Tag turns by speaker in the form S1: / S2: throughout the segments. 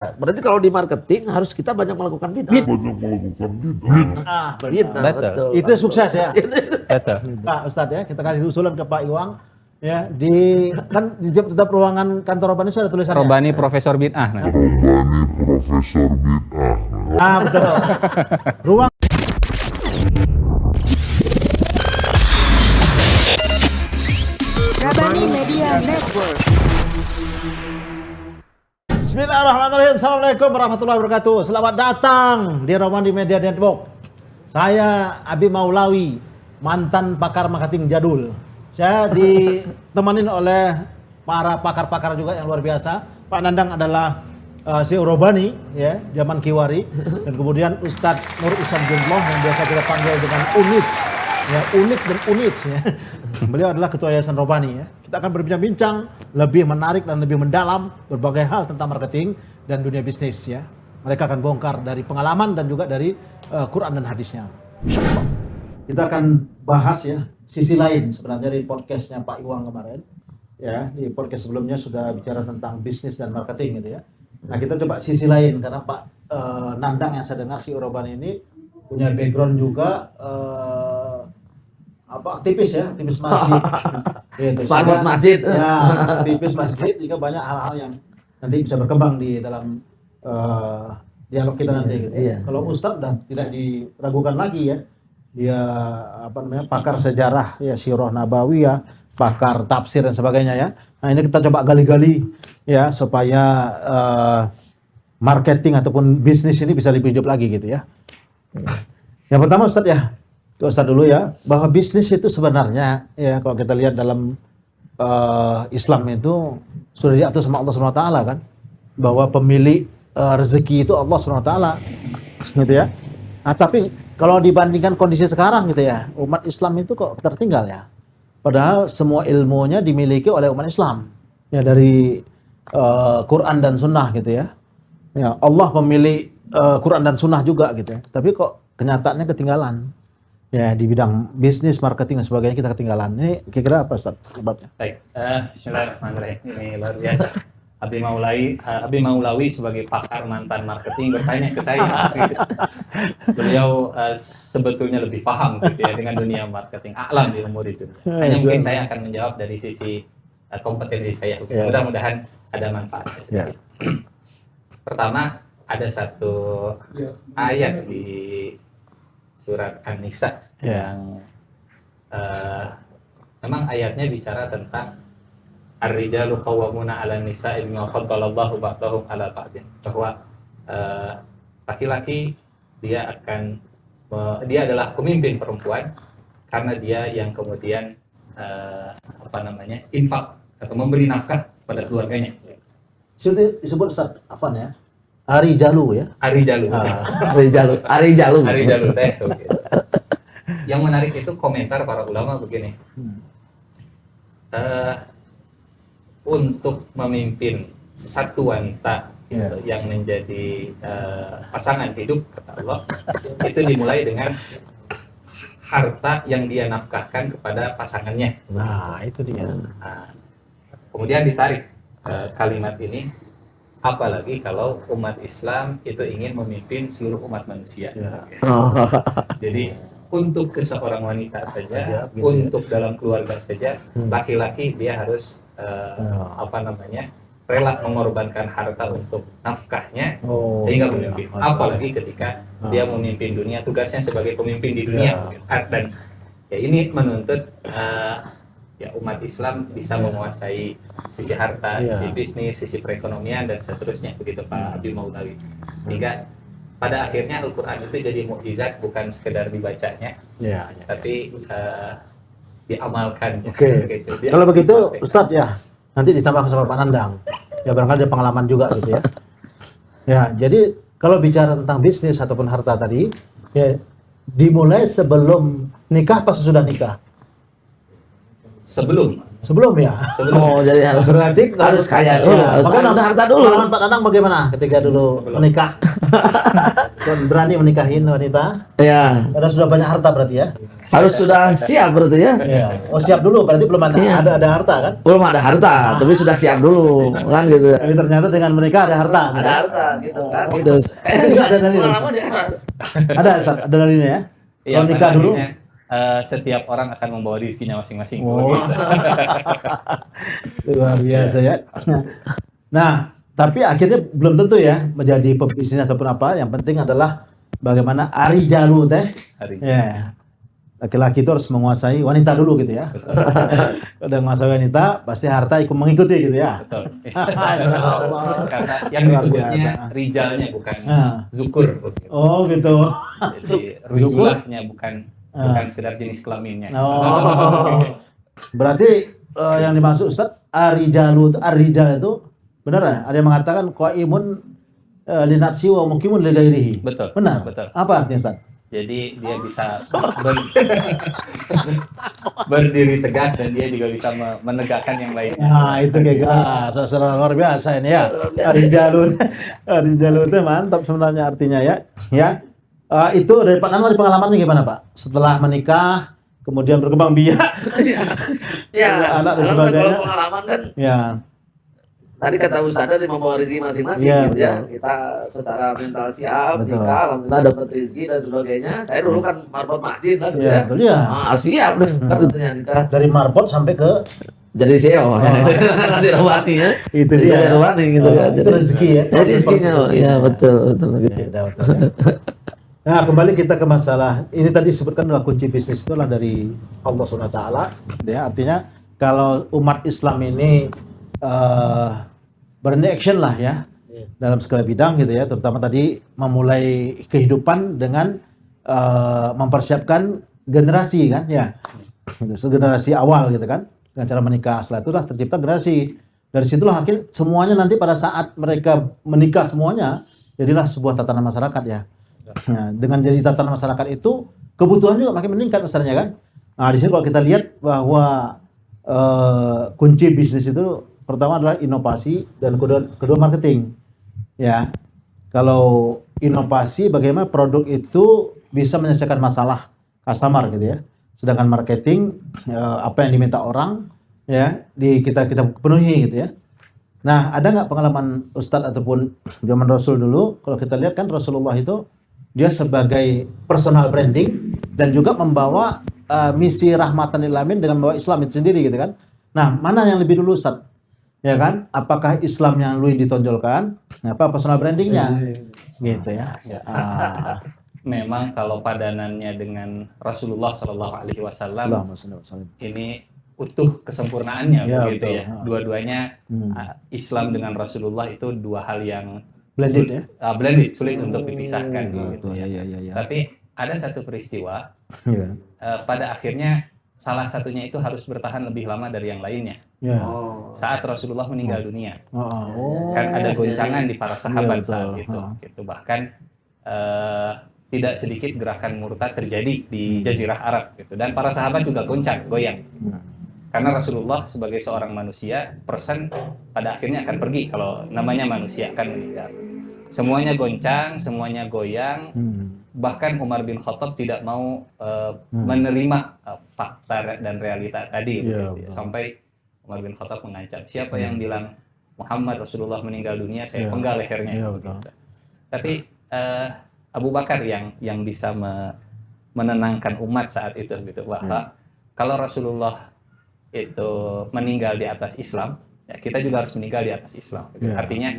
S1: Berarti kalau di marketing harus kita banyak melakukan bid'ah. Betul.
S2: Itu sukses ya.
S3: Betul.
S2: Pak Ustadz ya, kita kasih usulan ke Pak Iwang ya, kan di tiap ruangan kantor Robani sudah tulisannya.
S3: Robani Profesor Bid'ah. Nah.
S2: Betul. Ruang
S4: Rabani Media Network.
S2: Bismillahirrahmanirrahim. Assalamualaikum warahmatullahi wabarakatuh. Selamat datang di Rabani Media Network. Saya Abi Maulawi, mantan pakar marketing jadul. Saya ditemenin oleh para pakar-pakar juga yang luar biasa. Pak Nandang adalah CEO Robani, ya, zaman Kiwari, dan kemudian Ustadz Nur Ihsan Jumloh yang biasa kita panggil dengan Units, ya, Unik dan Units, ya. Beliau adalah Ketua Yayasan Robani, ya. Kita akan berbincang-bincang lebih menarik dan lebih mendalam berbagai hal tentang marketing dan dunia bisnis, ya. Mereka akan bongkar dari pengalaman dan juga dari Quran dan hadisnya. Insyaallah. Kita akan bahas ya sisi lain sebenarnya di podcastnya Pak Iwang kemarin. Ya, di podcast sebelumnya sudah bicara tentang bisnis dan marketing gitu ya. Nah, kita coba sisi lain karena Pak Nandang yang saya dengar si Robani ini punya background juga aktivis ya, aktivis masjid. Gitu.
S1: Pak masjid.
S2: Ya, aktivis masjid juga banyak hal-hal yang nanti bisa berkembang di dalam dialog kita nanti gitu.
S1: Iya.
S2: Kalau Ustadz udah tidak diragukan lagi ya. Dia pakar sejarah ya, Sirah Nabawiyah, pakar tafsir dan sebagainya ya. Nah, ini kita coba gali-gali ya supaya marketing ataupun bisnis ini bisa lebih hidup lagi gitu ya. Yang pertama Ustadz ya, Ustadz dulu ya, bahwa bisnis itu sebenarnya ya kalau kita lihat dalam Islam itu sudah diatur sama Allah SWT kan, bahwa pemilik rezeki itu Allah SWT gitu ya. Nah, tapi kalau dibandingkan kondisi sekarang gitu ya, umat Islam itu kok tertinggal ya. Padahal semua ilmunya dimiliki oleh umat Islam. Ya, dari Quran dan Sunnah gitu ya. Ya, Allah pemilik Quran dan Sunnah juga gitu ya. Tapi kok kenyataannya ketinggalan. Ya, di bidang bisnis, marketing dan sebagainya kita ketinggalan. Ini kira-kira apa Ustaz sebabnya?
S3: Baik, bismillahirrahmanirrahim. Ini luar biasa. Abi Maulawi sebagai pakar mantan marketing bertanya ke saya. Beliau sebetulnya lebih paham gitu ya dengan dunia marketing, a'lam di umur itu. Hanya mungkin saya akan menjawab dari sisi kompetensi saya. Mudah-mudahan ada manfaatnya sedikit. Pertama, ada satu ayat di surat An-Nisa yang memang ayatnya bicara tentang Ar-rijalu qawwamuna 'alan nisa'i bima faddalallahu ba'dahum 'ala ba'din, bahwa laki-laki dia adalah pemimpin perempuan karena dia yang kemudian infak atau memberi nafkah pada keluarganya.
S2: Itu disebut Ustaz apa ya? Ar-rijalu ya.
S3: Ar-rijalu. Ar-rijalu teh. Yang menarik itu komentar para ulama begini. Untuk memimpin satu wanita gitu, yang menjadi pasangan hidup kata Allah, itu dimulai dengan harta yang dia nafkahkan kepada pasangannya.
S2: Nah, itu dia.
S3: Nah, kemudian ditarik kalimat ini, apalagi kalau umat Islam itu ingin memimpin seluruh umat manusia. Jadi untuk seorang wanita saja, untuk dalam keluarga saja, laki-laki dia harus rela mengorbankan harta untuk nafkahnya sehingga memimpin. Apalagi ketika dia memimpin dunia, tugasnya sebagai pemimpin di dunia. Dan ya ini menuntut umat Islam bisa menguasai sisi harta, sisi bisnis, sisi perekonomian dan seterusnya begitu Pak Abi Maulawi. Sehingga pada akhirnya Al-Quran itu jadi mukjizat, bukan sekedar dibacanya, tapi diamalkan.
S2: Gitu. Kalau begitu Ustadz ya, nanti ditambah sama Pak Nandang. Ya barangkali ada pengalaman juga gitu ya. Ya, jadi kalau bicara tentang bisnis ataupun harta tadi, ya dimulai sebelum nikah apa sesudah nikah?
S3: Sebelum
S2: ya.
S1: Oh, jadi
S2: berarti
S1: harus kaya dulu, harus ada harta dulu.
S2: Pengalaman Pak Nandang bagaimana ketika dulu menikah? Dan berani menikahin wanita?
S1: Ya.
S2: Karena sudah banyak harta berarti ya?
S1: Harus sudah siap berarti ya.
S2: Iya. Oh siap dulu, berarti belum ada
S1: Iya.
S2: ada harta kan?
S1: Belum ada harta, tapi sudah siap dulu, kan gitu.
S2: Tapi ternyata dengan menikah ada harta.
S1: Ada harta gitu kan. Gitu.
S2: Juga ada dalil.
S1: Pengalaman ya.
S2: Ada Ustaz, ada dalilnya ya?
S3: Iya,
S2: Kalau nikah
S3: pada
S2: dulu.
S3: akhirnya, setiap orang akan membawa rezekinya masing-masing.
S2: Oh.
S3: Gitu.
S2: Luar biasa ya. Nah, tapi akhirnya belum tentu ya menjadi pebisnis ataupun apa. Yang penting adalah bagaimana arijalu teh.
S3: Hari.
S2: Ya. Laki-laki itu harus menguasai wanita dulu gitu ya. Udah menguasai wanita, pasti harta ikut mengikuti gitu ya.
S3: Betul.
S2: Ya Allah.
S3: Karena yang
S2: Luar
S3: disebutnya
S2: biasa.
S3: rijalnya bukan
S2: Ah.
S3: zukur. Begitu.
S2: Oh gitu.
S3: Jadi rujulahnya bukan sekedar jenis kelaminnya.
S2: Oh. Berarti yang dimaksud Ustaz arijalu arijal itu benar ya? Ada yang mengatakan qaimun li nafsi wa muqimun li ghairihi.
S3: Betul.
S2: Benar.
S3: Betul.
S2: Apa artinya Ustaz?
S3: Jadi dia bisa berdiri tegak dan dia juga bisa menegakkan yang lainnya.
S2: Nah, itu kayak saudara luar biasa ini ya. Arijalu itu mantap sebenarnya artinya ya. Ya. Itu dari Pak Nanwar pengalamannya gimana Pak? Setelah menikah, kemudian berkembang biak.
S1: Ya,
S2: Anak dan
S1: kalau
S2: sebagainya.
S1: pengalaman kan
S2: Ya.
S1: tadi kata Ustaz tadi membawa rezeki masing-masing
S2: Iya,
S1: gitu ya.
S2: betul.
S1: Kita secara mental siap,
S2: Betul.
S1: nikah, alhamdulillah dapat rezeki dan sebagainya. Saya dulu kan marbot masjid kan gitu
S2: Iya,
S1: ya.
S2: betul ya.
S1: Siap deh kan gitu ya nikah.
S2: Dari marbot sampai ke
S1: Jadi CEO nanti rawani ya.
S2: itu
S1: Jadi
S2: dia.
S1: saya rawani gitu kan.
S2: Itu rezeki ya.
S1: Jadi rezekinya, iya betul gitu.
S2: Ya, betul, ya. Nah, kembali kita ke masalah ini tadi sebutkan bahwa kunci bisnis itu adalah dari Allah SWT ya, artinya kalau umat Islam ini berani action lah ya dalam segala bidang gitu ya, terutama tadi memulai kehidupan dengan mempersiapkan generasi kan ya, generasi awal gitu kan, dengan cara menikah. Setelah itulah tercipta generasi, dari situlah akhirnya semuanya nanti pada saat mereka menikah semuanya jadilah sebuah tatanan masyarakat ya. Nah, dengan jadi tatanan masyarakat itu kebutuhan juga makin meningkat besarnya kan. Nah, di sini kalau kita lihat bahwa kunci bisnis itu pertama adalah inovasi dan kedua marketing. Ya. Kalau inovasi bagaimana produk itu bisa menyelesaikan masalah customer gitu ya. Sedangkan marketing apa yang diminta orang ya kita penuhi gitu ya. Nah, ada nggak pengalaman Ustadz ataupun zaman Rasul dulu? Kalau kita lihat kan Rasulullah itu dia sebagai personal branding dan juga membawa misi rahmatan lil alamin dengan membawa Islam itu sendiri gitu kan. Nah, mana yang lebih dulu Ustaz? Ya kan? Apakah Islam yang lebih ditonjolkan? Apa personal brandingnya? Gitu ya.
S3: Memang kalau padanannya dengan Rasulullah Shallallahu Alaihi Wasallam ini utuh kesempurnaannya
S2: Ya,
S3: begitu
S2: betul.
S3: ya. Dua-duanya Islam dengan Rasulullah itu dua hal yang
S2: Blended ya.
S3: Blended, sulit untuk dipisahkan gitu
S2: Betul,
S3: ya.
S2: ya.
S3: Tapi ada satu peristiwa
S2: Ya.
S3: pada akhirnya salah satunya itu harus bertahan lebih lama dari yang lainnya.
S2: Ya.
S3: Saat Rasulullah meninggal dunia,
S2: Oh.
S3: kan ada goncangan di para sahabat
S2: Iya, betul.
S3: saat itu. Gitu. Bahkan tidak sedikit gerakan murtad terjadi di Jazirah Arab gitu. Dan para sahabat juga goyang. Karena Rasulullah sebagai seorang manusia, person pada akhirnya akan pergi kalau namanya manusia akan meninggal. Semuanya goncang, semuanya goyang. Bahkan Umar bin Khattab tidak mau menerima fakta dan realita tadi.
S2: Iya,
S3: Gitu. Sampai Umar bin Khattab mengancam, siapa yang bilang Muhammad Rasulullah meninggal dunia, saya penggal lehernya.
S2: Iya, betul.
S3: Tapi Abu Bakar yang bisa menenangkan umat saat itu gitu, bahwa kalau Rasulullah itu meninggal di atas Islam, ya kita juga harus meninggal di atas Islam. Gitu. Artinya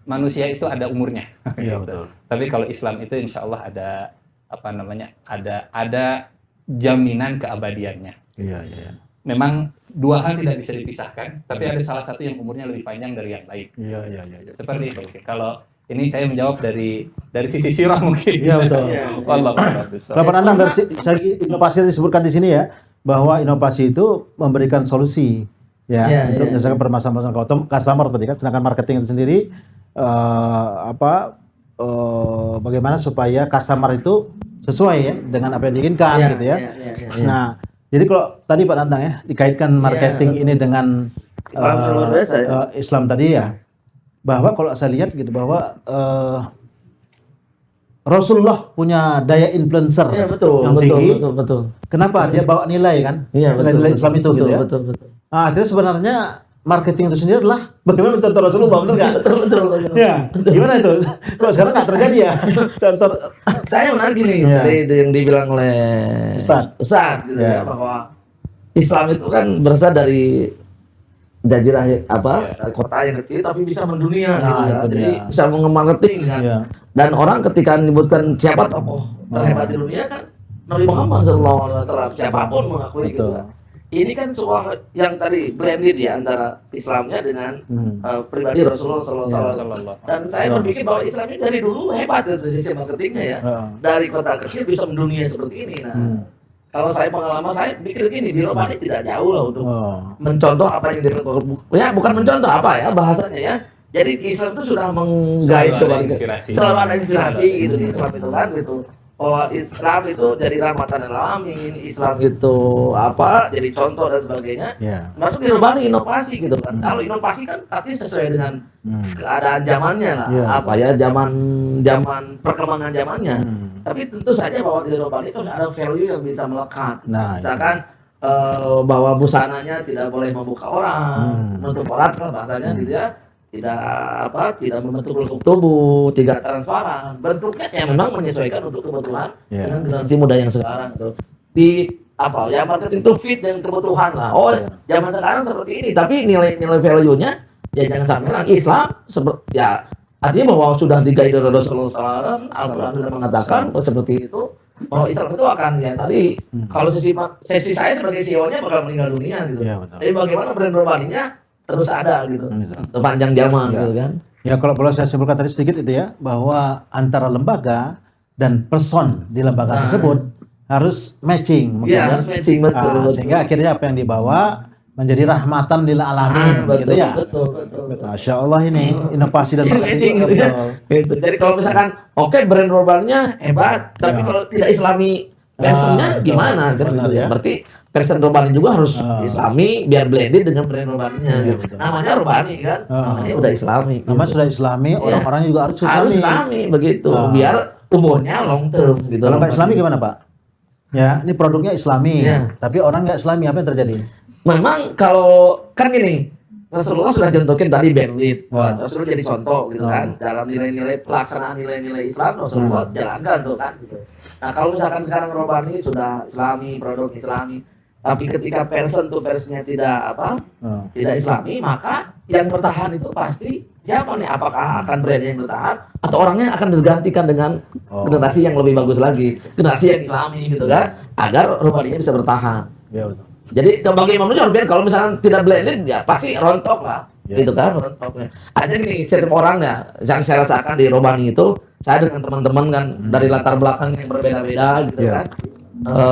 S3: manusia itu ada umurnya.
S2: Iya,
S3: Gitu.
S2: betul.
S3: Tapi kalau Islam itu insya Allah ada ada jaminan keabadiannya.
S2: Iya.
S3: Memang dua hal tidak bisa dipisahkan, tapi ada salah satu yang umurnya lebih panjang dari yang lain.
S2: Iya.
S3: Seperti itu. Kalau ini saya menjawab dari sisi sirah mungkin.
S2: Iya, betul.
S3: Wallahu a'lam.
S2: Lapan Anda dari segi inovasi yang disebutkan di sini ya, bahwa inovasi itu memberikan solusi ya untuk menyelesaikan permasalahan customer tadi kan, sedangkan marketing itu sendiri bagaimana supaya customer itu sesuai ya dengan apa yang diinginkan gitu ya. Nah, jadi kalau tadi Pak Nandang ya dikaitkan marketing ini dengan
S1: Islam luar biasa ya.
S2: Islam tadi ya, bahwa kalau saya lihat gitu bahwa Rasulullah punya daya influencer
S1: Iya betul,
S2: yang
S1: betul,
S2: tinggi.
S1: betul.
S2: Kenapa? Dia bawa nilai kan?
S1: Iya betul.
S2: Nilai
S1: betul,
S2: Islam itu
S1: betul,
S2: gitu ya.
S1: betul.
S2: Nah, akhirnya sebenarnya marketing itu sendiri adalah bagaimana mencontoh Rasulullah, benar nggak?
S1: Betul.
S2: Ya, gimana itu? Kok sekarang nggak terjadi ya? Contoh.
S1: Saya menarik gini
S2: Iya.
S1: tadi yang dibilang oleh Ustaz gitu
S2: Iya.
S1: ya, bahwa Islam itu kan berasal dari jazirah dari kota yang kecil tapi bisa mendunia
S2: Nah,
S1: gitu ya.
S2: itu
S1: Jadi
S2: dia.
S1: bisa mengemarketing kan.
S2: Iya.
S1: Dan orang ketika menyebutkan siapa tokoh terhebat di dunia kan Nabi Muhammad SAW, siapapun mengakui gitu
S2: Betul.
S1: kan. Ini kan sebuah yang tadi blended ya antara Islamnya dengan pribadi Rasulullah SAW. Dan saya berpikir bahwa Islam ini dari dulu hebat dari sisi marketingnya ya.
S2: Heeh.
S1: Dari kota kecil bisa mendunia seperti ini. Nah, kalau saya pengalaman saya pikir gini, di Romani tidak jauh lah untuk
S2: Oh.
S1: mencontoh apa yang dilakukan. Ya bukan mencontoh apa ya bahasanya ya. Jadi Islam itu sudah menggait
S3: Selalu ada
S1: kepada
S3: inspirasi.
S1: selalu ada inspirasi gitu di Islam itu kan gitu. Bahwa Islam itu jadi rahmatan lil alamin, Islam itu apa jadi contoh dan sebagainya.
S2: Ya.
S1: Masuk di Romani inovasi gitu kan. Kalau inovasi kan artinya sesuai dengan keadaan zamannya lah.
S2: Iya.
S1: Apa ya zaman perkembangan zamannya. Tapi tentu saja bahwa di Romani itu ada value yang bisa melekat.
S2: Nah,
S1: Misalkan bahwa busananya tidak boleh membuka orang, menutup aurat lah bahasanya gitu ya. Tidak membentuk bentuk tubuh, tidak transparan. Bentuknya ya memang menyesuaikan untuk kebutuhan
S2: Iya.
S1: dengan generasi muda yang sekarang tuh. Di marketing itu fit dengan kebutuhan lah. Oh, zaman sekarang seperti ini, tapi nilai-nilai value-nya ya jangan sampai bilang Islam ya artinya bahwa sudah digait oleh Rasulullah SAW, Al-Quran sudah mengatakan seperti itu. Bahwa Islam itu akan ya tadi kalau sesi saya sebagai CEO-nya bakal meninggal dunia gitu.
S2: Iya, betul.
S1: Jadi bagaimana brand Romaninya terus ada gitu
S2: Bisa.
S1: sepanjang zaman gitu kan.
S2: Ya, kalau boleh saya sebutkan tadi sedikit itu ya, bahwa antara lembaga dan person di lembaga tersebut harus matching mungkin
S1: Iya,
S2: ya.
S1: harus matching betul.
S2: Sehingga akhirnya apa yang dibawa menjadi rahmatan lil alamin gitu
S1: betul,
S2: ya.
S1: betul.
S2: Masya Allah ini inovasi dan
S1: Ini
S2: marketing
S1: matching
S2: itu
S1: gitu ya.
S2: betul.
S1: Gitu. Jadi kalau misalkan oke brand Romaninya hebat, tapi kalau tidak Islami personnya
S2: betul.
S1: gimana kan
S2: Benar
S1: gitu ya.
S2: ya.
S1: Berarti person Romani juga harus Islami biar blended dengan brand Romaninya gitu.
S2: betul.
S1: Namanya Romani kan. Namanya udah Islami. Gitu.
S2: Namanya sudah Islami, orang-orangnya juga harus
S1: Harus
S2: Islami.
S1: Islami begitu biar umurnya long term gitu.
S2: Kalau nggak Islami gimana Pak? Ya, ini produknya Islami,
S1: Iya.
S2: tapi orang nggak Islami apa yang terjadi?
S1: Memang kalau kan gini, Rasulullah sudah contohkin tadi Berlin, Rasulullah jadi contoh gitu kan dalam nilai-nilai pelaksanaan nilai-nilai Islam Rasulullah jalankan tuh kan gitu. Nah kalau misalkan sekarang Robani sudah Islami, produk Islami, tapi ketika person to personnya tidak tidak Islami, maka yang bertahan itu pasti siapa nih? Apakah akan brand yang bertahan atau orangnya akan digantikan dengan generasi yang lebih bagus lagi, generasi yang Islami gitu kan, agar Robaninya bisa bertahan.
S2: Ya betul.
S1: Jadi bagi Imam Nujur biar kalau misalkan tidak blended ya pasti rontok lah, gitu kan rontok. Ada gini setiap orang ya yang saya rasakan di Robani itu, saya dengan teman-teman kan dari latar belakang yang berbeda-beda gitu kan,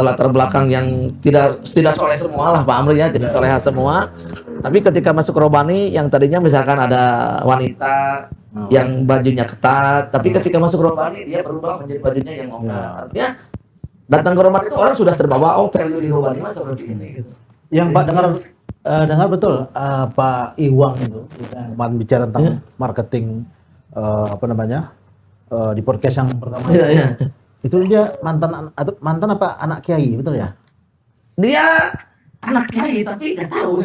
S1: latar belakang yang tidak soleh semua lah Pak Amri ya, tidak soleh semua. Tapi ketika masuk Robani yang tadinya misalkan ada wanita yang bajunya ketat, tapi ketika masuk Robani dia berubah menjadi bajunya yang longgar. Artinya datang ke Romani itu orang sudah terbawa value di Romani mah seperti ini gitu.
S2: Yang Pak dengar betul Pak Iwang itu kita kemarin bicara tentang marketing di podcast yang pertama.
S1: Iya.
S2: Itu dia mantan apa anak kiai betul ya?
S1: Dia anak kiai tapi nggak tahu.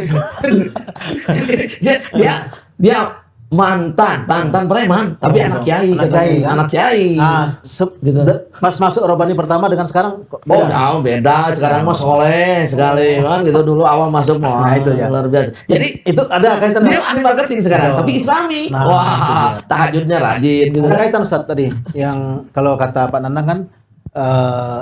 S1: dia mantan preman tapi anak kiai.
S2: Kan?
S1: Anak kiai.
S2: Gitu. Pas masuk Robani pertama dengan sekarang
S1: jauh beda. Sekarang mah soleh sekali kan gitu. Dulu awal masuk mah
S2: itu ya.
S1: luar biasa. Jadi
S2: itu ada kaitan
S1: dia ahli marketing sekarang tapi Islami. Wah, tahajudnya rajin gitu.
S2: Ada kaitan Ustaz tadi yang kalau kata Pak Nanang kan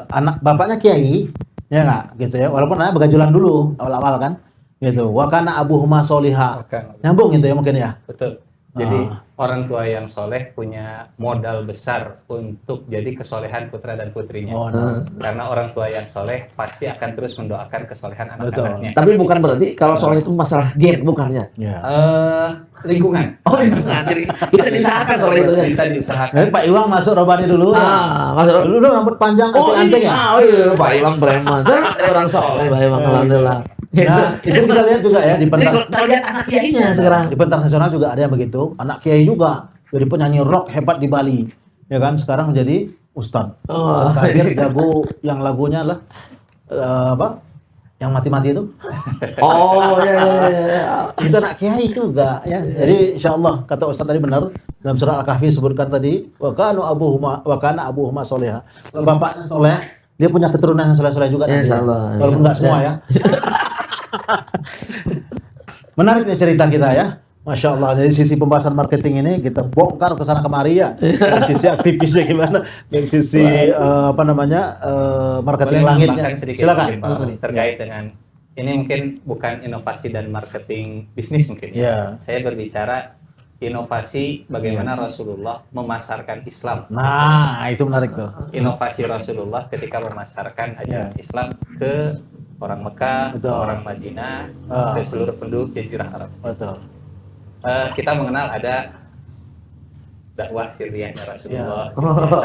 S2: anak bapaknya kiai ya nggak gitu ya, walaupun anaknya begajulan dulu awal-awal kan gitu. Wa kana abuhuma sholiha. Nyambung gitu ya mungkin ya.
S3: Betul. Jadi orang tua yang soleh punya modal besar untuk jadi kesolehan putra dan putrinya. Karena orang tua yang soleh pasti akan terus mendoakan kesolehan anak-anaknya.
S1: Tapi bukan berarti kalau soleh itu masalah gen bukannya.
S2: Ya.
S3: Lingkungan.
S1: Lingkungan. Jadi bisa diusahakan soleh itu.
S3: Bisa diusahakan.
S2: Pak Iwang masuk Robani dulu.
S1: Masuk
S2: Dulu rambut panjang anting ya.
S1: Iya, Pak Iwang preman. Orang soleh Pak Iwang alhamdulillah.
S2: Nah, itu kita lihat juga ya di pentas.
S1: Kita lihat anak kiainya sekarang.
S2: Di pentas nasional juga ada yang begitu. Anak kiai juga jadi penyanyi rock hebat di Bali. Ya kan, sekarang menjadi Ustaz.
S1: Oh,
S2: Terakhir jago yang lagunya lah apa? Yang mati-mati itu.
S1: oh ya, ya, ya, ya.
S2: Itu anak kiai juga ya. Jadi insyaallah kata Ustaz tadi benar dalam surah Al-Kahfi sebutkan tadi wa kana abuhuma soleha. Bapaknya soleh, dia punya keturunan yang soleh-soleh juga nanti.
S1: Insyaallah.
S2: Walaupun enggak semua ya. Menarik nih cerita kita ya. Masya Allah, dari sisi pembahasan marketing ini kita bongkar ke sana kemari ya. Dari sisi aktivisnya gimana, dari sisi marketing
S3: Boleh
S2: langitnya.
S3: menambahkan sedikit
S2: Silakan.
S3: mungkin, Pak Wali, terkait dengan ini mungkin bukan inovasi dan marketing bisnis mungkin ya.
S2: Ya.
S3: Saya berbicara inovasi bagaimana Rasulullah memasarkan Islam.
S2: Nah, itu menarik tuh.
S3: Inovasi Rasulullah ketika memasarkan ajaran Islam ke orang Mekah,
S2: Betul.
S3: ke orang Madinah, ke seluruh penduduk Jazirah Arab.
S2: Betul.
S3: Kita mengenal ada dakwah sirriyahnya Rasulullah.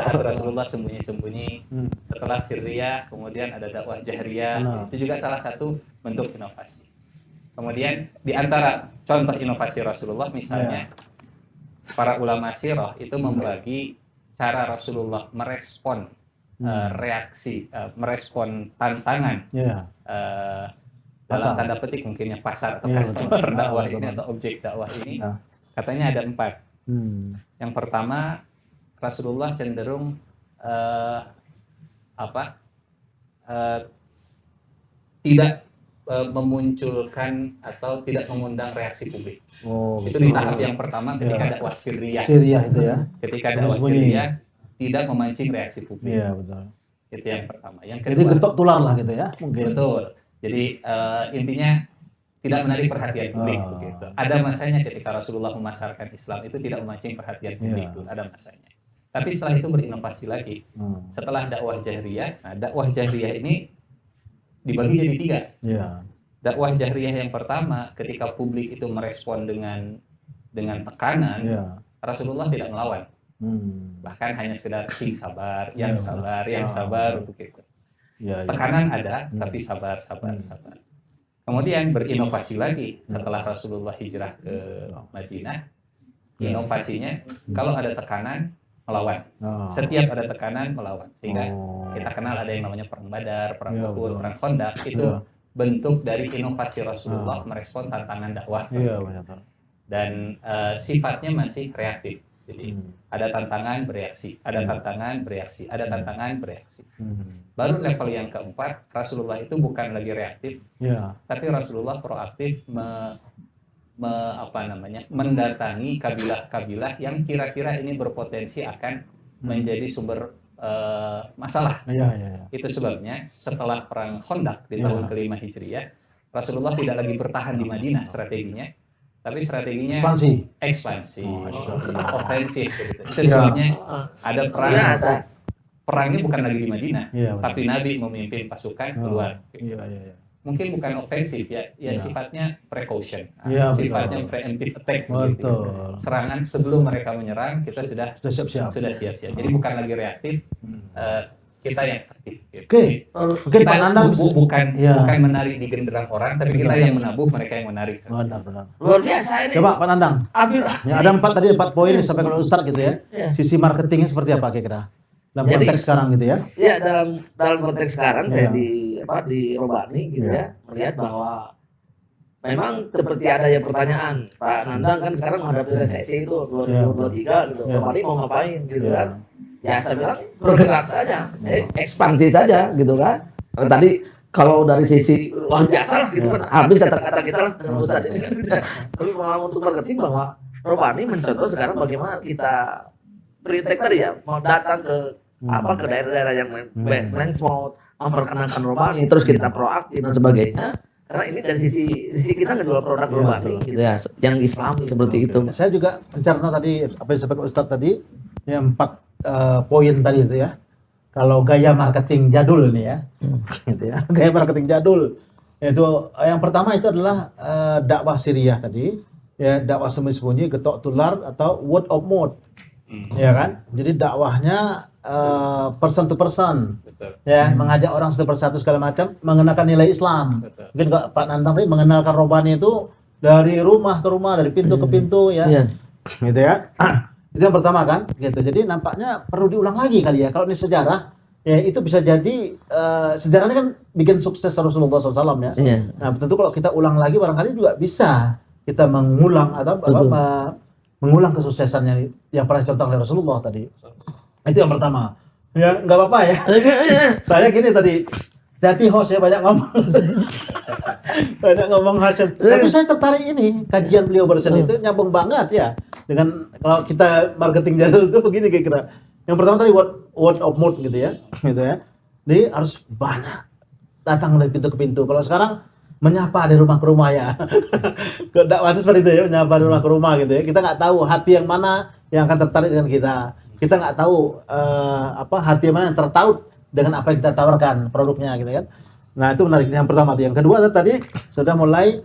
S3: Saat Rasulullah sembunyi-sembunyi, setelah sirriyah, kemudian ada dakwah jahriyah. Itu juga salah satu bentuk inovasi. Kemudian di antara contoh inovasi Rasulullah, misalnya para ulama sirah itu membagi cara Rasulullah merespon reaksi, merespon tantangan. Dalam tanda petik mungkinnya pasar atau customer dakwah ini atau objek dakwah ini, katanya ada 4. Yang pertama, Rasulullah cenderung tidak memunculkan atau tidak mengundang reaksi publik. Itu di tahap yang pertama ketika dakwah sirriyah.
S2: Sirriyah itu ya.
S3: Ketika dakwah sirriyah tidak memancing reaksi publik.
S2: Iya, betul.
S3: Itu yang pertama. Yang
S2: Jadi
S3: kedua,
S2: getok tular lah gitu ya, mungkin.
S3: betul. Jadi intinya tidak menarik perhatian publik begitu. Ada masanya ketika Rasulullah memasarkan Islam itu tidak memancing perhatian publik, ada masanya. Tapi setelah itu berinovasi lagi. Setelah dakwah jahriyah, nah dakwah jahriyah ini dibagi jadi 3.
S2: Iya.
S3: Dakwah jahriyah yang pertama ketika publik itu merespon dengan tekanan, Rasulullah tidak melawan. Bahkan hanya sekedar sing sabar, yang sabar begitu. Tekanan ada, tapi sabar. Kemudian berinovasi lagi setelah Rasulullah hijrah ke Madinah. Inovasinya, kalau ada tekanan, melawan. Setiap ada tekanan, melawan. Sehingga kita kenal ada yang namanya perang Badar, perang Uhud, perang Khandaq. Itu bentuk dari inovasi Rasulullah merespon tantangan dakwah. Dan sifatnya masih reaktif. Jadi ada tantangan bereaksi, ada tantangan bereaksi, ada tantangan bereaksi. Baru level yang keempat, Rasulullah itu bukan lagi reaktif, tapi Rasulullah proaktif mendatangi kabilah-kabilah yang kira-kira ini berpotensi akan menjadi sumber masalah. Itu sebabnya setelah perang Khandaq di tahun ke-5 Hijriah, Rasulullah tidak lagi bertahan di Madinah strateginya, tapi strateginya ekspansi, ofensif gitu. Itu sebabnya ada perangnya bukan lagi di Madinah, tapi Nabi memimpin pasukan keluar. Mungkin bukan ofensif ya, sifatnya precaution, sifatnya preemptive attack. Gitu. Serangan sebelum mereka menyerang kita sudah siap-siap. Jadi bukan lagi reaktif, kita yang aktif. Gitu.
S2: Mungkin Pak Nandang
S3: bukan menarik di genderang orang, tapi kita yang menabuh, mereka yang menarik.
S2: Benar.
S1: Luar biasa ini.
S2: Coba Pak Nandang. Ya, ada 4 poin yang sampai kalau Ustaz gitu ya. Sisi marketingnya seperti apa kira-kira? Dalam konteks sekarang gitu ya.
S1: Ya, dalam konteks sekarang saya di Robani gitu ya, melihat bahwa memang seperti ada yang pertanyaan, Pak Nandang kan sekarang menghadapi resesi itu 2023 gitu. Robani mau ngapain gitu kan? Ya saya bilang bergerak saja, ekspansi saja gitu kan. Tadi kalau dari sisi luar biasa lah gitu kan, habis kata-kata kita lah dengan Ustaz ini kan. Tapi malah untuk marketing bahwa Robani mencontoh sekarang bagaimana kita beritek tadi ya, mau datang ke ke daerah-daerah yang mau memperkenalkan Robani, terus kita proaktif dan sebagainya. Karena ini dari sisi kita ngejual produk Robani gitu ya, yang Islami seperti itu.
S2: Saya juga mencerna tadi apa yang disampaikan Ustaz tadi, yang 4 poin tadi itu ya. Kalau gaya marketing jadul nih ya, gitu ya. Gaya marketing jadul itu yang pertama itu adalah dakwah sirriyah tadi, ya dakwah sembunyi-sembunyi, getok tular atau word of mouth, ya kan. Jadi dakwahnya person to person, ya mengajak orang satu persatu segala macam, mengenalkan nilai Islam. Mungkin Pak Nandang tadi mengenalkan Robani itu dari rumah ke rumah, dari pintu ke pintu, ya, gitu ya. Itu yang pertama kan, gitu. Jadi nampaknya perlu diulang lagi kali ya. Kalau ini sejarah, ya itu bisa jadi sejarahnya kan bikin sukses Rasulullah SAW ya.
S1: Iya.
S2: Nah tentu kalau kita ulang lagi barangkali juga bisa kita mengulang atau
S1: Betul.
S2: mengulang kesuksesannya yang pernah dicontoh oleh Rasulullah tadi. Itu yang pertama. Ya nggak apa-apa ya. Saya gini tadi, jadi host ya banyak ngomong. Banyak ngomong hasil. Tapi saya tertarik ini kajian beliau barusan itu nyambung banget ya dengan kalau kita marketing jadul itu begini kira-kira. Yang pertama tadi word of mouth gitu ya. Jadi harus banyak datang dari pintu ke pintu. Kalau sekarang menyapa dari rumah ke rumah ya. Dakwah itu seperti itu ya, menyapa dari rumah ke rumah gitu ya. Kita nggak tahu hati yang mana yang akan tertarik dengan kita. Kita nggak tahu hati yang mana yang tertaut dengan apa yang kita tawarkan produknya gitu kan. Nah itu menarik yang pertama. Yang kedua tadi sudah mulai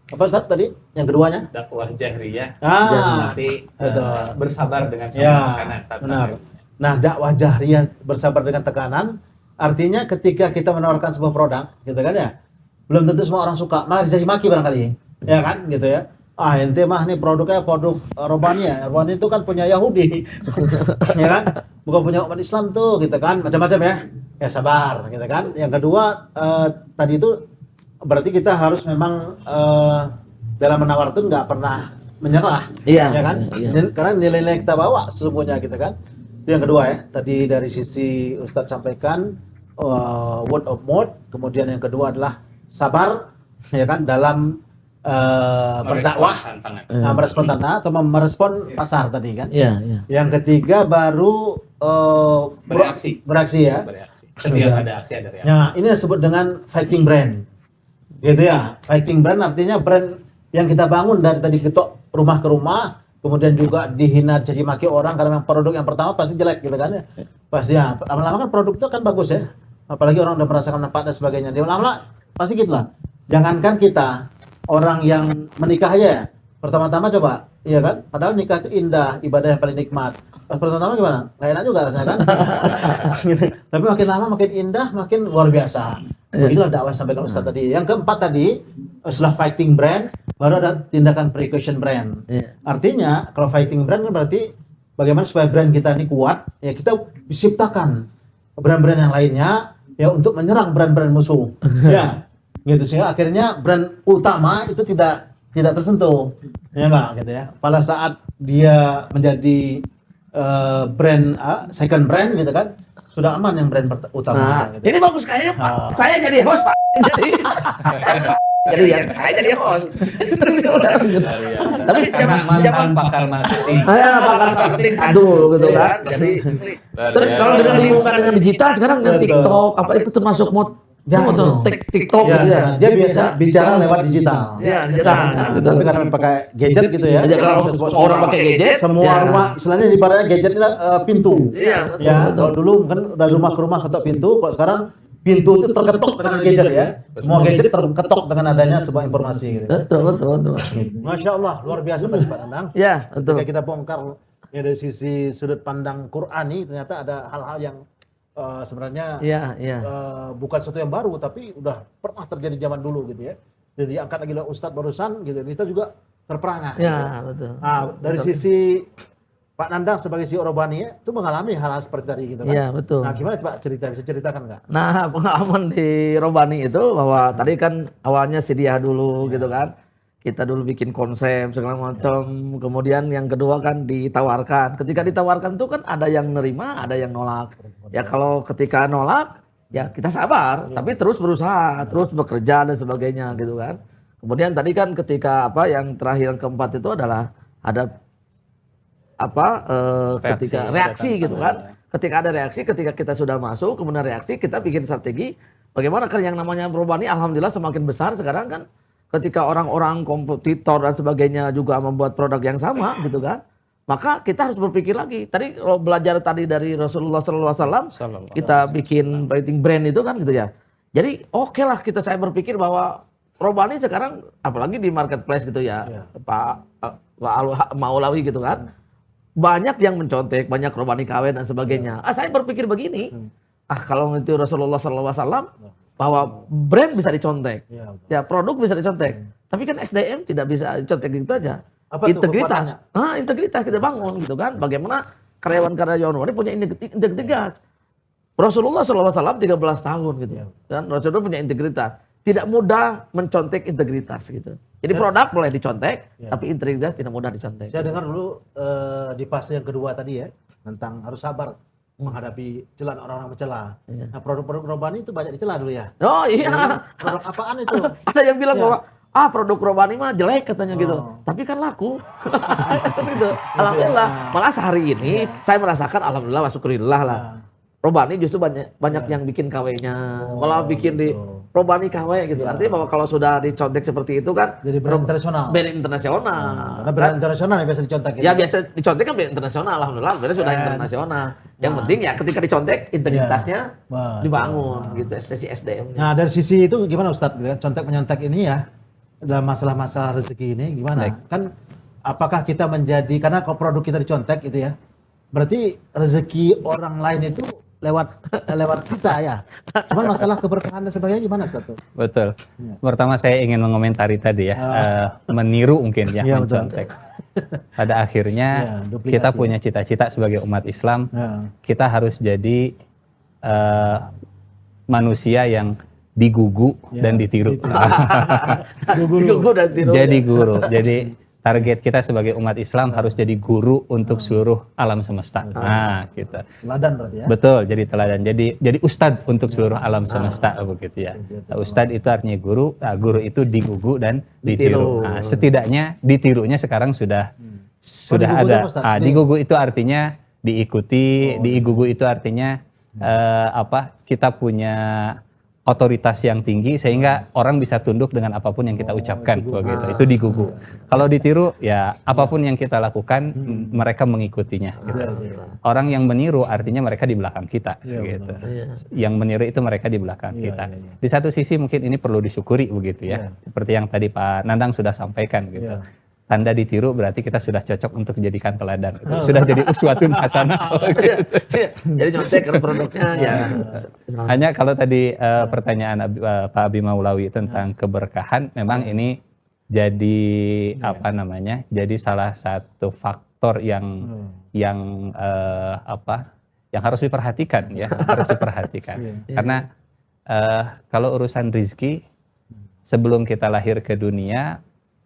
S2: apa Ustaz tadi? Yang keduanya?
S3: Dakwah jahriyah.
S2: Betul.
S3: Tapi bersabar dengan semua tekanan.
S2: Benar. Nah dakwah jahriyah bersabar dengan tekanan artinya ketika kita menawarkan sebuah produk gitu kan ya, belum tentu semua orang suka, malah dicaci maki barangkali ya kan gitu ya. Ente mah nih produknya produk Robani ya. Robani itu kan punya Yahudi. Ya kan? Bukan punya umat Islam tuh gitu kan. Macam-macam ya. Ya sabar gitu kan. Yang kedua tadi itu berarti kita harus memang dalam menawar itu nggak pernah menyerah.
S1: Iya.
S2: Ya kan?
S1: Iya.
S2: Karena nilai-nilai yang kita bawa sesungguhnya gitu kan. Itu yang kedua ya. Tadi dari sisi Ustadz sampaikan word of mouth. Kemudian yang kedua adalah sabar ya kan dalam berdakwah, merespon tantangan atau merespon pasar tadi kan.
S1: Iya, iya.
S2: Yang ketiga baru bereaksi ya.
S3: Setiap ada aksi ada reaksi.
S2: Nah, ini disebut dengan fighting brand. Gitu ya. Fighting brand artinya brand yang kita bangun dari tadi ketok rumah ke rumah, kemudian juga dihina caci maki orang karena produk yang pertama pasti jelek gitu kan ya. Pasti ya. Lama-lama kan produk itu kan bagus ya. Apalagi orang udah merasakan manfaat dan sebagainya. Dia lama-lama pasti gitu lah. Jangankan kita orang yang menikah aja ya. Pertama-tama coba, iya kan? Padahal nikah itu indah, ibadah yang paling nikmat. Pas pertama gimana? Nggak enak juga rasanya kan? Gitu. Tapi makin lama makin indah, makin luar biasa. Begitulah dakwah sampai ke Ustaz tadi. Yang keempat tadi, setelah fighting brand, baru ada tindakan precaution brand. Artinya, kalau fighting brand kan berarti bagaimana supaya brand kita ini kuat, ya kita ciptakan brand-brand yang lainnya ya untuk menyerang brand-brand musuh. Ya. Gitu sehingga akhirnya brand utama itu tidak tersentuh ya enggak gitu ya pada saat dia menjadi brand second brand gitu kan sudah aman yang brand utama.
S1: Nah,
S2: gitu.
S1: ini bagus kayaknya Pak. Saya jadi host Pak. Jadi saya jadi host. Tapi
S3: zaman pakar marketing.
S1: pakar marketing aduh gitu kan. Jadi terus kalau dengan dihubungkan dengan digital sekarang dengan TikTok apa itu termasuk TikTok
S2: ya,
S1: gitu ya.
S2: Dia biasa bicara lewat digital.
S1: Ya, digital.
S2: Gitu. Tapi karena pakai gadget gitu ya.
S1: Jadi kalau semua orang pakai gadget,
S2: semua rumah istilahnya ibaratnya gadget ini pintu.
S1: Iya, betul,
S2: Ya,
S1: betul.
S2: kalau dulu kan dari rumah ke rumah ketok pintu, kalau sekarang pintu itu terketok dengan gadget ya. Semua gadget terketok dengan adanya sebuah informasi gitu.
S1: Betul.
S2: Masya Allah, luar biasa tadi Pak Nandang.
S1: Ya, betul.
S2: Ketika kita bongkar ya dari sisi sudut pandang Qur'ani, ternyata ada hal-hal yang sebenarnya
S1: Iya.
S2: bukan sesuatu yang baru, tapi udah pernah terjadi zaman dulu gitu ya. Jadi diangkat lagi oleh Ustadz barusan gitu, kita juga terperangah.
S1: Ya, betul.
S2: Nah, dari sisi Pak Nandang sebagai CEO Robani ya, itu mengalami hal-hal seperti tadi gitu kan.
S1: Iya, betul.
S2: Nah, gimana coba bisa ceritakan nggak?
S1: Nah, pengalaman di Robani itu bahwa tadi kan awalnya sedia dulu gitu kan. Kita dulu bikin konsep segala macam. Kemudian yang kedua kan ditawarkan. Ketika ditawarkan tuh kan ada yang nerima, ada yang nolak. Ya kalau ketika nolak, ya kita sabar. Tapi terus berusaha, terus bekerja dan sebagainya gitu kan. Kemudian tadi kan ketika yang terakhir yang keempat itu adalah ada ketika reaksi gitu kan. Ketika ada reaksi, ketika kita sudah masuk, kemudian reaksi, kita bikin strategi. Bagaimana kan yang namanya Robani alhamdulillah semakin besar sekarang kan. Ketika orang-orang kompetitor dan sebagainya juga membuat produk yang sama gitu kan. Maka kita harus berpikir lagi. Tadi kalau belajar tadi dari Rasulullah SAW, kita bikin rating brand itu kan gitu ya. Jadi oke lah saya berpikir bahwa Robani sekarang apalagi di marketplace gitu ya. Pak Maulawi gitu kan. Banyak yang mencontek, banyak Robani KW dan sebagainya. Saya berpikir begini. Kalau itu Rasulullah SAW bahwa brand bisa dicontek, ya produk bisa dicontek, tapi kan SDM tidak bisa dicontek gitu aja.
S2: Apa tuh
S1: integritas.
S2: kekuatannya?
S1: Integritas kita bangun gitu kan. Bagaimana karyawan-karyawan Robani punya integritas. Rasulullah SAW 13 tahun gitu. Dan Rasulullah punya integritas. Tidak mudah mencontek integritas gitu. Jadi produk boleh dicontek, tapi integritas tidak mudah dicontek.
S2: Saya dengar dulu di fase yang kedua tadi ya, tentang harus sabar menghadapi celaan orang-orang mencela. Nah, produk-produk Robani itu banyak dicela dulu ya.
S1: Oh iya.
S2: Produk apaan itu?
S1: Ada yang bilang bahwa produk Robani mah jelek katanya gitu. Tapi kan laku. Gitu. Alhamdulillah. Malah sehari ini saya merasakan alhamdulillah wa syukurillah lah. Robani justru banyak yang bikin KW-nya. Malah bikin di Robani KW gitu. Artinya bahwa kalau sudah dicontek seperti itu kan
S2: Jadi brand internasional.
S1: brand internasional.
S2: Karena brand internasional yang biasa dicontek.
S1: Ya biasa dicontek kan brand internasional, alhamdullah berarti sudah internasional. Yang penting ya ketika dicontek integritasnya dibangun gitu, sisi SDM-nya.
S2: Nah dari sisi itu gimana Ustadz? Gitu kan? Contek menyontek ini ya dalam masalah-masalah rezeki ini gimana? Kan apakah kita menjadi, karena kalau produk kita dicontek gitu ya, berarti rezeki orang lain itu lewat kita ya. Cuman masalah keberkahan dan sebagainya gimana Ustadz?
S3: Betul. Pertama saya ingin mengomentari tadi ya, meniru mungkin ya,
S2: Iya,
S3: mencontek. Pada akhirnya
S2: duplikasi.
S3: kita punya cita-cita sebagai umat Islam, kita harus jadi manusia yang digugu dan ditiru.
S1: Guru dan tiru.
S3: Jadi guru. Jadi target kita sebagai umat Islam harus jadi guru untuk seluruh alam semesta. Nah, gitu.
S2: Teladan berarti ya.
S3: Betul, jadi teladan. Jadi ustadz untuk seluruh alam semesta begitu ya. Ustadz itu artinya guru, guru itu digugu dan ditiru. Nah, setidaknya ditirunya sekarang sudah
S2: digugu
S3: ada.
S2: apa, Ustadz?
S3: Digugu itu artinya diikuti, digugu itu artinya kita punya otoritas yang tinggi sehingga orang bisa tunduk dengan apapun yang kita ucapkan begitu. Itu digugu. Kalau ditiru ya apapun yang kita lakukan mereka mengikutinya gitu. Orang yang meniru artinya mereka di belakang kita gitu. Yang meniru itu mereka di belakang kita. Di satu sisi mungkin ini perlu disyukuri begitu ya. Seperti yang tadi Pak Nandang sudah sampaikan gitu. Tanda ditiru berarti kita sudah cocok untuk dijadikan teladan. Sudah jadi uswatun hasanah.
S1: Jadi nyontek produknya ya.
S3: Hanya kalau tadi pertanyaan Pak Abi Maulawi tentang keberkahan, memang ini jadi jadi salah satu faktor yang harus diperhatikan ya, harus diperhatikan. Karena kalau urusan rizki sebelum kita lahir ke dunia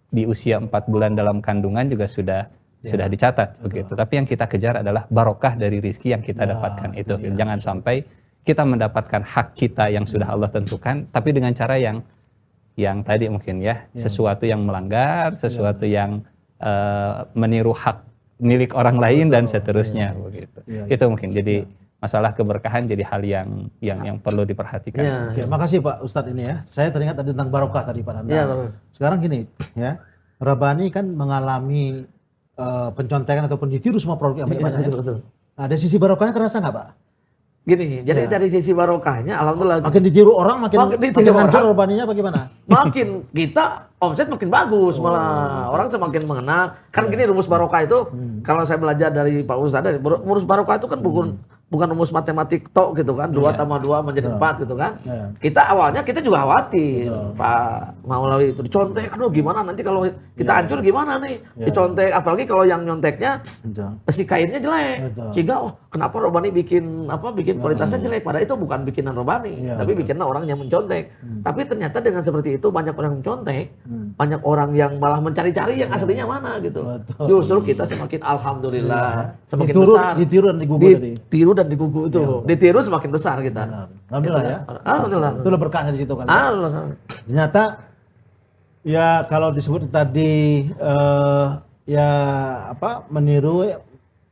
S3: di usia 4 bulan dalam kandungan juga sudah dicatat begitu. Tapi yang kita kejar adalah barokah dari rizki yang kita dapatkan itu. Jangan sampai kita mendapatkan hak kita yang sudah Allah tentukan, tapi dengan cara yang tadi mungkin ya, sesuatu yang melanggar, sesuatu yang meniru hak milik orang lain dan seterusnya begitu. Itu mungkin jadi masalah keberkahan jadi hal yang perlu diperhatikan.
S2: Oke, makasih Pak Ustadz ini ya. Saya teringat tadi tentang barokah tadi Pak Nanda. Sekarang gini ya, Robani kan mengalami pencontekan ataupun ditiru semua produk yang banyak.
S1: Betul.
S2: Nah, dari sisi barokahnya kerasa nggak Pak?
S1: Gini, jadi dari sisi barokahnya alhamdulillah
S2: Makin ditiru orang makin
S1: ditiru
S2: hancur
S1: orang.
S2: Robaninya bagaimana?
S1: Makin kita omset makin bagus malah orang semakin mengenal kan gini rumus barokah itu kalau saya belajar dari Pak Ustadz rumus barokah itu kan bukan rumus matematik tok gitu kan 2 tambah 2 menjadi 4 gitu kan. Kita awalnya kita juga khawatir Pak Maulawi itu dicontek, aduh gimana nanti kalau kita hancur gimana nih dicontek, apalagi kalau yang nyonteknya si kainnya jelek sehingga kenapa Robani bikin kualitasnya jelek, padahal itu bukan bikinan Robani tapi bikinan orang yang mencontek. Tapi ternyata dengan seperti itu banyak orang mencontek, banyak orang yang malah mencari-cari yang aslinya mana gitu. Justru kita semakin alhamdulillah semakin besar.
S2: Ditiru dan digugu tadi.
S1: Ditiru dan digugu itu. Ditiru semakin besar kita.
S2: Alhamdulillah ya.
S1: Alhamdulillah.
S2: Itulah berkahnya di situ kan.
S1: Alhamdulillah.
S2: Ternyata ya kalau disebut tadi meniru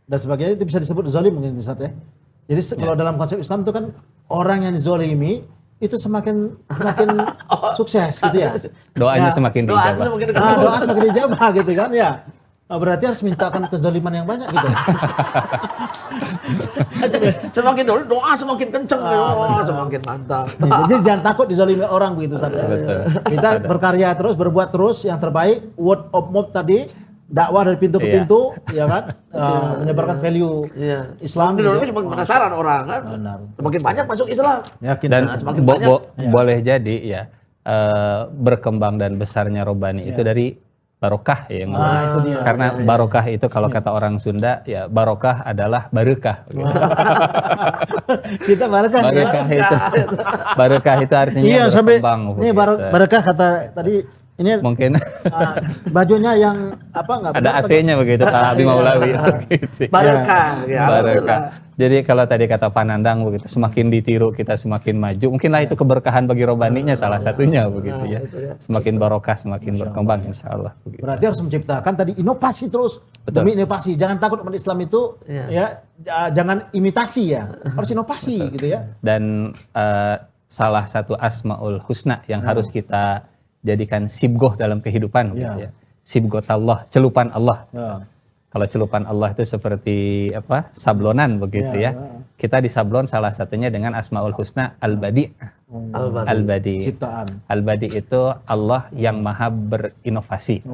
S2: dan sebagainya itu bisa disebut zalim mungkin Ustaz ya. Jadi kalau dalam konsep Islam itu kan orang yang dizalimi itu semakin sukses gitu ya.
S3: Doanya semakin dijabah.
S2: Doa semakin dijabah gitu kan ya. Nah, berarti harus mintakan kezaliman yang banyak gitu.
S1: Semakin doa semakin kenceng, semakin mantap.
S2: Jadi jangan takut dizalimi orang begitu saja. Kita berkarya terus, berbuat terus yang terbaik, word of mouth tadi, dakwah dari pintu ke pintu, ya kan, menyebarkan value Islam.
S1: Dulu semakin penasaran orang kan, semakin banyak masuk Islam.
S2: Yakin.
S3: Dan
S1: semakin banyak.
S3: boleh jadi ya berkembang dan besarnya Robani itu dari barokah ya.
S2: itu dia.
S3: Karena barokah itu kalau kata orang Sunda ya barokah adalah barokah. Gitu.
S2: Kita barokah.
S3: Barokah itu artinya
S2: Iya, sampai
S3: berkembang.
S2: ini
S3: begitu.
S2: barokah kata tadi ini
S3: Mungkin
S2: bajunya yang apa nggak
S3: ada
S2: benar,
S3: AC-nya begitu Pak Abi Maulawi. Gitu.
S1: Barokah ya.
S3: Barokah. Jadi kalau tadi kata Panandang begitu, semakin ditiru kita semakin maju. Mungkinlah itu keberkahan bagi robaninya salah satunya begitu ya. Semakin barokah, semakin berkembang insya Allah. Begitu.
S2: Berarti harus menciptakan tadi inovasi terus.
S3: Betul.
S2: Demi inovasi. Jangan takut umat Islam itu ya jangan imitasi ya. Harus inovasi gitu ya.
S3: Dan salah satu Asmaul Husna yang harus kita jadikan sibgoh dalam kehidupan gitu ya. Sibgot Allah, celupan Allah. Kalau celupan Allah itu seperti apa? Sablonan begitu ya. Kita disablon salah satunya dengan Asmaul Husna Al-Badi. Al-Badi.
S2: Ciptaan.
S3: Al-Badi itu Allah yang maha berinovasi.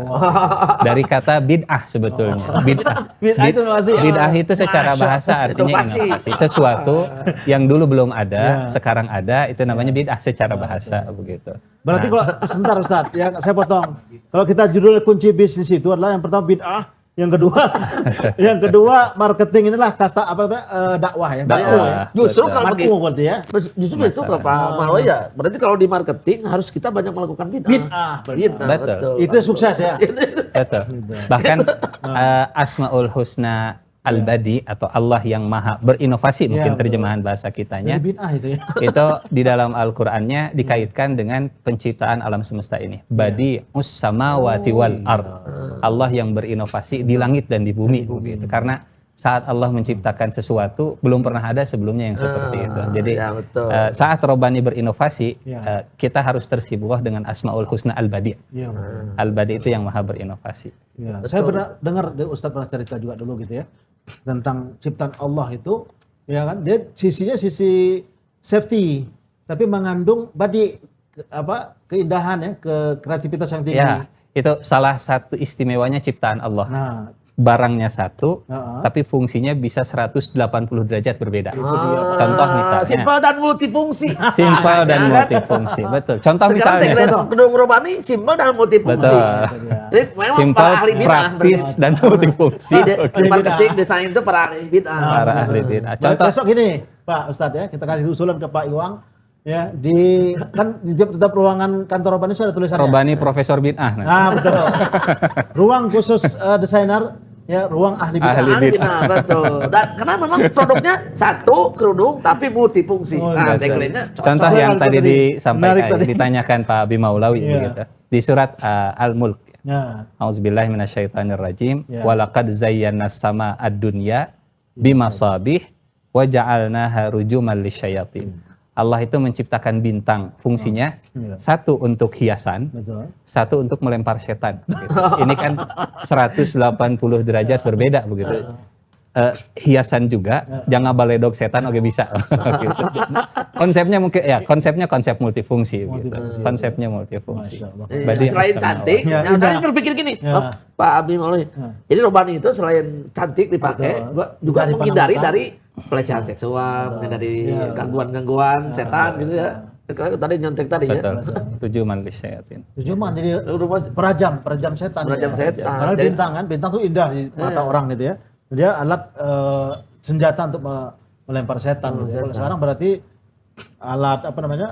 S3: Dari kata bid'ah sebetulnya.
S2: Bid'ah itu inovasi.
S3: Bid'ah itu secara bahasa artinya inovasi. Sesuatu yang dulu belum ada, sekarang ada, itu namanya bid'ah secara bahasa begitu.
S2: Berarti kalau sebentar Ustaz, ya saya potong. Kalau kita judul kunci bisnis itu adalah yang pertama bid'ah, yang kedua marketing inilah kasta apa namanya dakwah ya.
S3: Dakwah.
S2: Ya.
S1: Justru kalau
S2: Marku
S1: begitu,
S2: berarti ya.
S1: justru itu ke Pak Maulwi ya. Berarti kalau di marketing harus kita banyak melakukan bid'ah.
S2: Bid'ah.
S3: Betul.
S2: Itu sukses ya.
S3: Betul. Bahkan Asmaul Husna Al-Badi atau Allah yang maha berinovasi mungkin terjemahan bahasa kitanya.
S2: Jadi bid'ah itu ya.
S3: Itu di dalam Al-Qur'annya dikaitkan dengan penciptaan alam semesta ini. Badi'us samawati wal ard. Allah yang berinovasi di langit dan di bumi begitu. Karena saat Allah menciptakan sesuatu belum pernah ada sebelumnya yang seperti itu. Jadi saat Robani berinovasi kita harus tersibuk dengan Asmaul Husna Al-Badi. Al-Badi itu yang maha berinovasi.
S2: Ya. Saya pernah dengar Ustadz pernah cerita juga dulu gitu ya tentang ciptaan Allah itu ya kan dia sisinya sisi safety tapi mengandung keindahan ya kreativitas yang tinggi.
S3: Ya, itu salah satu istimewanya ciptaan Allah.
S2: Nah,
S3: barangnya satu, tapi fungsinya bisa 180 derajat berbeda. Contoh misalnya.
S1: Simpel dan multifungsi.
S3: Simpel dan multifungsi, betul. Contoh
S1: Sekarang
S3: misalnya.
S1: gedung Robani simpel dan multifungsi.
S3: Betul.
S1: Jadi memang
S3: Simpel,
S1: para ahli bid'ah.
S3: praktis, dan multifungsi.
S1: Di marketing, desain itu para ahli bid'ah.
S3: Para ahli bid'ah. Contoh.
S2: Besok gini, Pak Ustadz ya, kita kasih usulan ke Pak Iwang. Ya, di tetap ruangan kantor Robani sudah tulisannya.
S3: Robani Profesor Bid'ah.
S2: Nah, betul. Ruang khusus desainer, ya ruang ahli bid'ah.
S1: Ahli bid'ah, betul. Dan karena memang produknya satu kerudung tapi multifungsi. Nah, tagline-nya
S3: contoh yang tadi disampaikan, ditanyakan Pak Abi Maulawi begitu. Di surat Al-Mulk. Auzubillahi minasyaitonirrajim. Walaqad zayyana sama ad-dunya bimasabih wa ja'alnaha rujuman lisyayatin. Allah itu menciptakan bintang, fungsinya satu untuk hiasan, satu untuk melempar setan. Gitu. Ini kan 180 derajat berbeda begitu. Hiasan juga, jangan baledog setan oke bisa. Gitu. Konsepnya mungkin ya konsep multifungsi. Gitu. Konsepnya multifungsi.
S1: Selain cantik, saya berpikir gini, Pak Abi Maulwi. Jadi Robani itu selain cantik dipakai, juga menghindari dari pelecehan seksual, menghindari gangguan-gangguan setan gitu ya. Tadi nyontek tadi ya.
S3: Tujuman lisyayatin.
S2: Tujuman jadi perajam setan.
S1: Perajam setan.
S2: Karena bintang kan, bintang tuh indah di mata orang gitu ya. Dia alat senjata untuk melempar setan. Kalau sekarang berarti alat apa namanya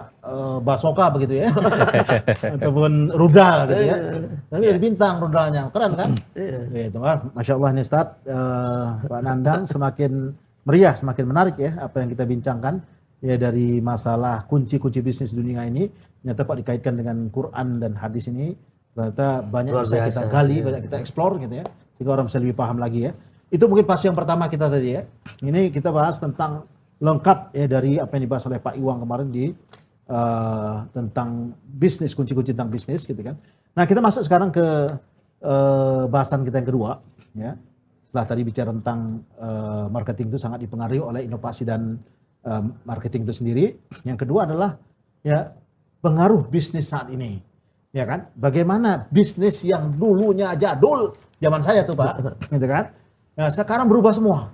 S2: basoka begitu ya, ataupun rudal gitu ya. Tapi ada bintang rudalnya, keren kan? Gitu kan, masya Allah nih Ustaz, Pak Nandang semakin meriah, semakin menarik ya apa yang kita bincangkan ya dari masalah kunci-kunci bisnis dunia ini. Ternyata Pak dikaitkan dengan Quran dan hadis ini ternyata banyak bisa kita gali, banyak kita explore gitu ya, sehingga orang bisa lebih paham lagi ya. Itu mungkin pas yang pertama kita tadi ya. Ini kita bahas tentang lengkap ya dari apa yang dibahas oleh Pak Iwang kemarin di tentang bisnis, kunci-kunci tentang bisnis gitu kan. Nah, kita masuk sekarang ke bahasan kita yang kedua ya. Setelah tadi bicara tentang marketing itu sangat dipengaruhi oleh inovasi dan marketing itu sendiri. Yang kedua adalah ya pengaruh bisnis saat ini. Ya kan? Bagaimana bisnis yang dulunya jadul zaman saya tuh Pak, gitu kan? Nah, sekarang berubah semua.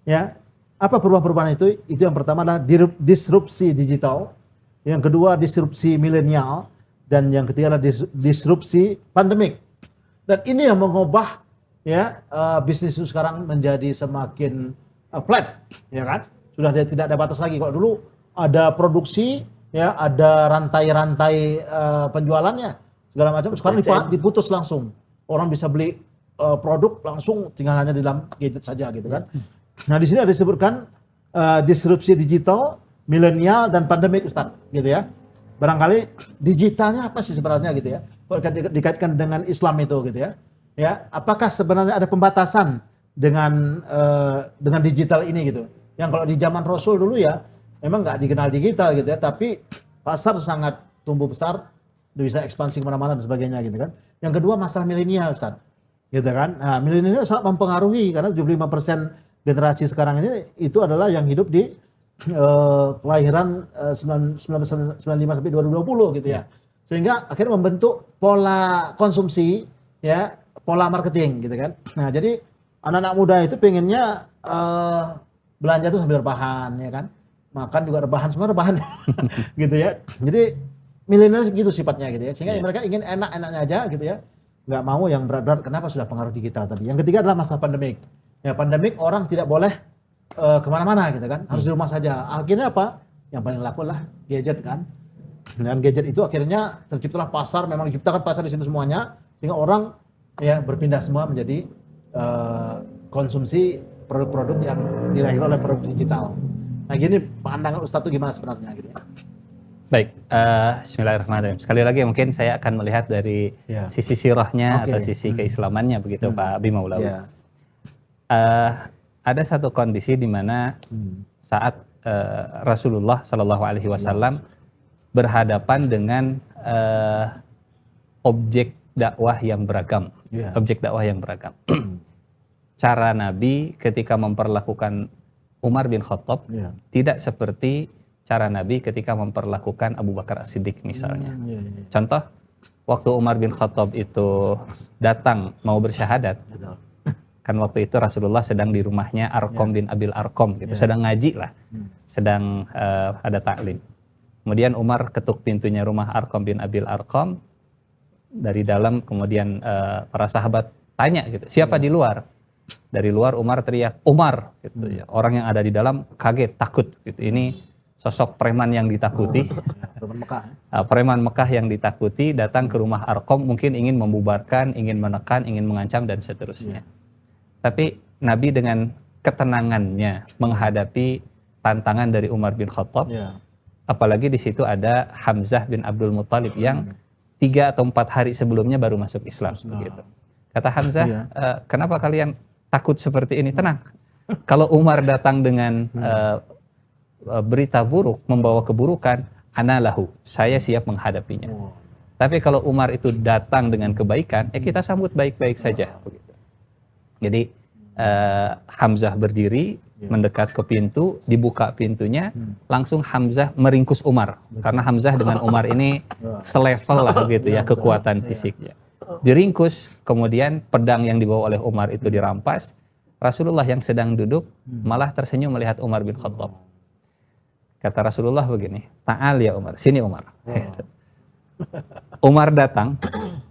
S2: Ya. Apa perubahan-perubahan itu? Itu yang pertama adalah disrupsi digital, yang kedua disrupsi milenial, dan yang ketiga adalah disrupsi pandemik. Dan ini yang mengubah ya bisnis itu sekarang menjadi semakin flat, ya kan? Sudah tidak ada batas lagi. Kalau dulu ada produksi, ya ada rantai-rantai penjualannya segala macam. Sekarang diputus langsung. Orang bisa beli produk langsung, tinggal hanya di dalam gadget saja gitu kan. Nah di sini ada disebutkan disrupsi digital, milenial dan pandemik, Ustaz, gitu ya. Barangkali digitalnya apa sih sebenarnya gitu ya? Kalau dikaitkan dengan Islam itu gitu ya. Ya, apakah sebenarnya ada pembatasan dengan digital ini gitu? Yang kalau di zaman Rasul dulu ya, memang nggak dikenal digital gitu ya, tapi pasar sangat tumbuh besar, bisa ekspansi kemana-mana dan sebagainya gitu kan. Yang kedua masalah milenial, Ustaz, gitu kan. Nah, milenial sangat mempengaruhi karena 75% generasi sekarang ini itu adalah yang hidup di kelahiran 1995 sampai 2020 gitu ya. Sehingga akhirnya membentuk pola konsumsi ya, pola marketing gitu kan. Nah, jadi anak-anak muda itu pengennya belanja itu sambil rebahan ya kan. Makan juga rebahan, semua rebahan gitu ya. Jadi milenial gitu sifatnya gitu ya. Sehingga mereka ingin enak-enaknya aja gitu ya. Nggak mau yang berat-berat. Kenapa? Sudah pengaruh digital tadi. Yang ketiga adalah masalah pandemik. Ya, pandemik orang tidak boleh kemana-mana gitu kan, harus di rumah saja. Akhirnya apa? Yang paling laku lah gadget kan. Dan gadget itu akhirnya terciptalah pasar, memang diciptakan pasar di situ semuanya, sehingga orang ya berpindah semua menjadi konsumsi produk-produk yang dilahirkan oleh produk digital. Nah gini pandangan Ustadz itu gimana sebenarnya gitu ya?
S3: Baik, bismillahirrahmanirrahim. Sekali lagi mungkin saya akan melihat dari sisi sirahnya atau sisi keislamannya begitu Pak Abi Maulawi. Ada satu kondisi di mana saat Rasulullah Shallallahu Alaihi Wasallam berhadapan dengan objek dakwah yang beragam, objek dakwah yang beragam. Cara Nabi ketika memperlakukan Umar bin Khattab tidak seperti cara Nabi ketika memperlakukan Abu Bakar As-Siddiq misalnya. Contoh, waktu Umar bin Khattab itu datang mau bersyahadat, kan waktu itu Rasulullah sedang di rumahnya Arqam bin Abil Arqam gitu, sedang ngaji lah, sedang ada taklim. Kemudian Umar ketuk pintunya rumah Arqam bin Abil Arqam dari dalam, kemudian para sahabat tanya gitu, siapa di luar? Dari luar Umar teriak, Umar gitu ya. Orang yang ada di dalam kaget, takut gitu. Ini sosok preman yang ditakuti. Preman Mekah yang ditakuti datang ke rumah Arqam, mungkin ingin membubarkan, ingin menekan, ingin mengancam dan seterusnya. Tapi Nabi dengan ketenangannya menghadapi tantangan dari Umar bin Khattab, apalagi di situ ada Hamzah bin Abdul Muttalib yang 3 atau 4 hari sebelumnya baru masuk Islam. Begitu. Kata Hamzah, kenapa kalian takut seperti ini? Tenang. Kalau Umar datang dengan berita buruk, membawa keburukan, ana lahu, saya siap menghadapinya. Tapi kalau Umar itu datang dengan kebaikan, kita sambut baik-baik saja. Begitu. Jadi Hamzah berdiri, mendekat ke pintu, dibuka pintunya, langsung Hamzah meringkus Umar. Karena Hamzah dengan Umar ini selevel lah gitu ya, kekuatan fisiknya. Diringkus, kemudian pedang yang dibawa oleh Umar itu dirampas. Rasulullah yang sedang duduk malah tersenyum melihat Umar bin Khattab. Kata Rasulullah begini, ta'al ya Umar, sini Umar. Umar datang,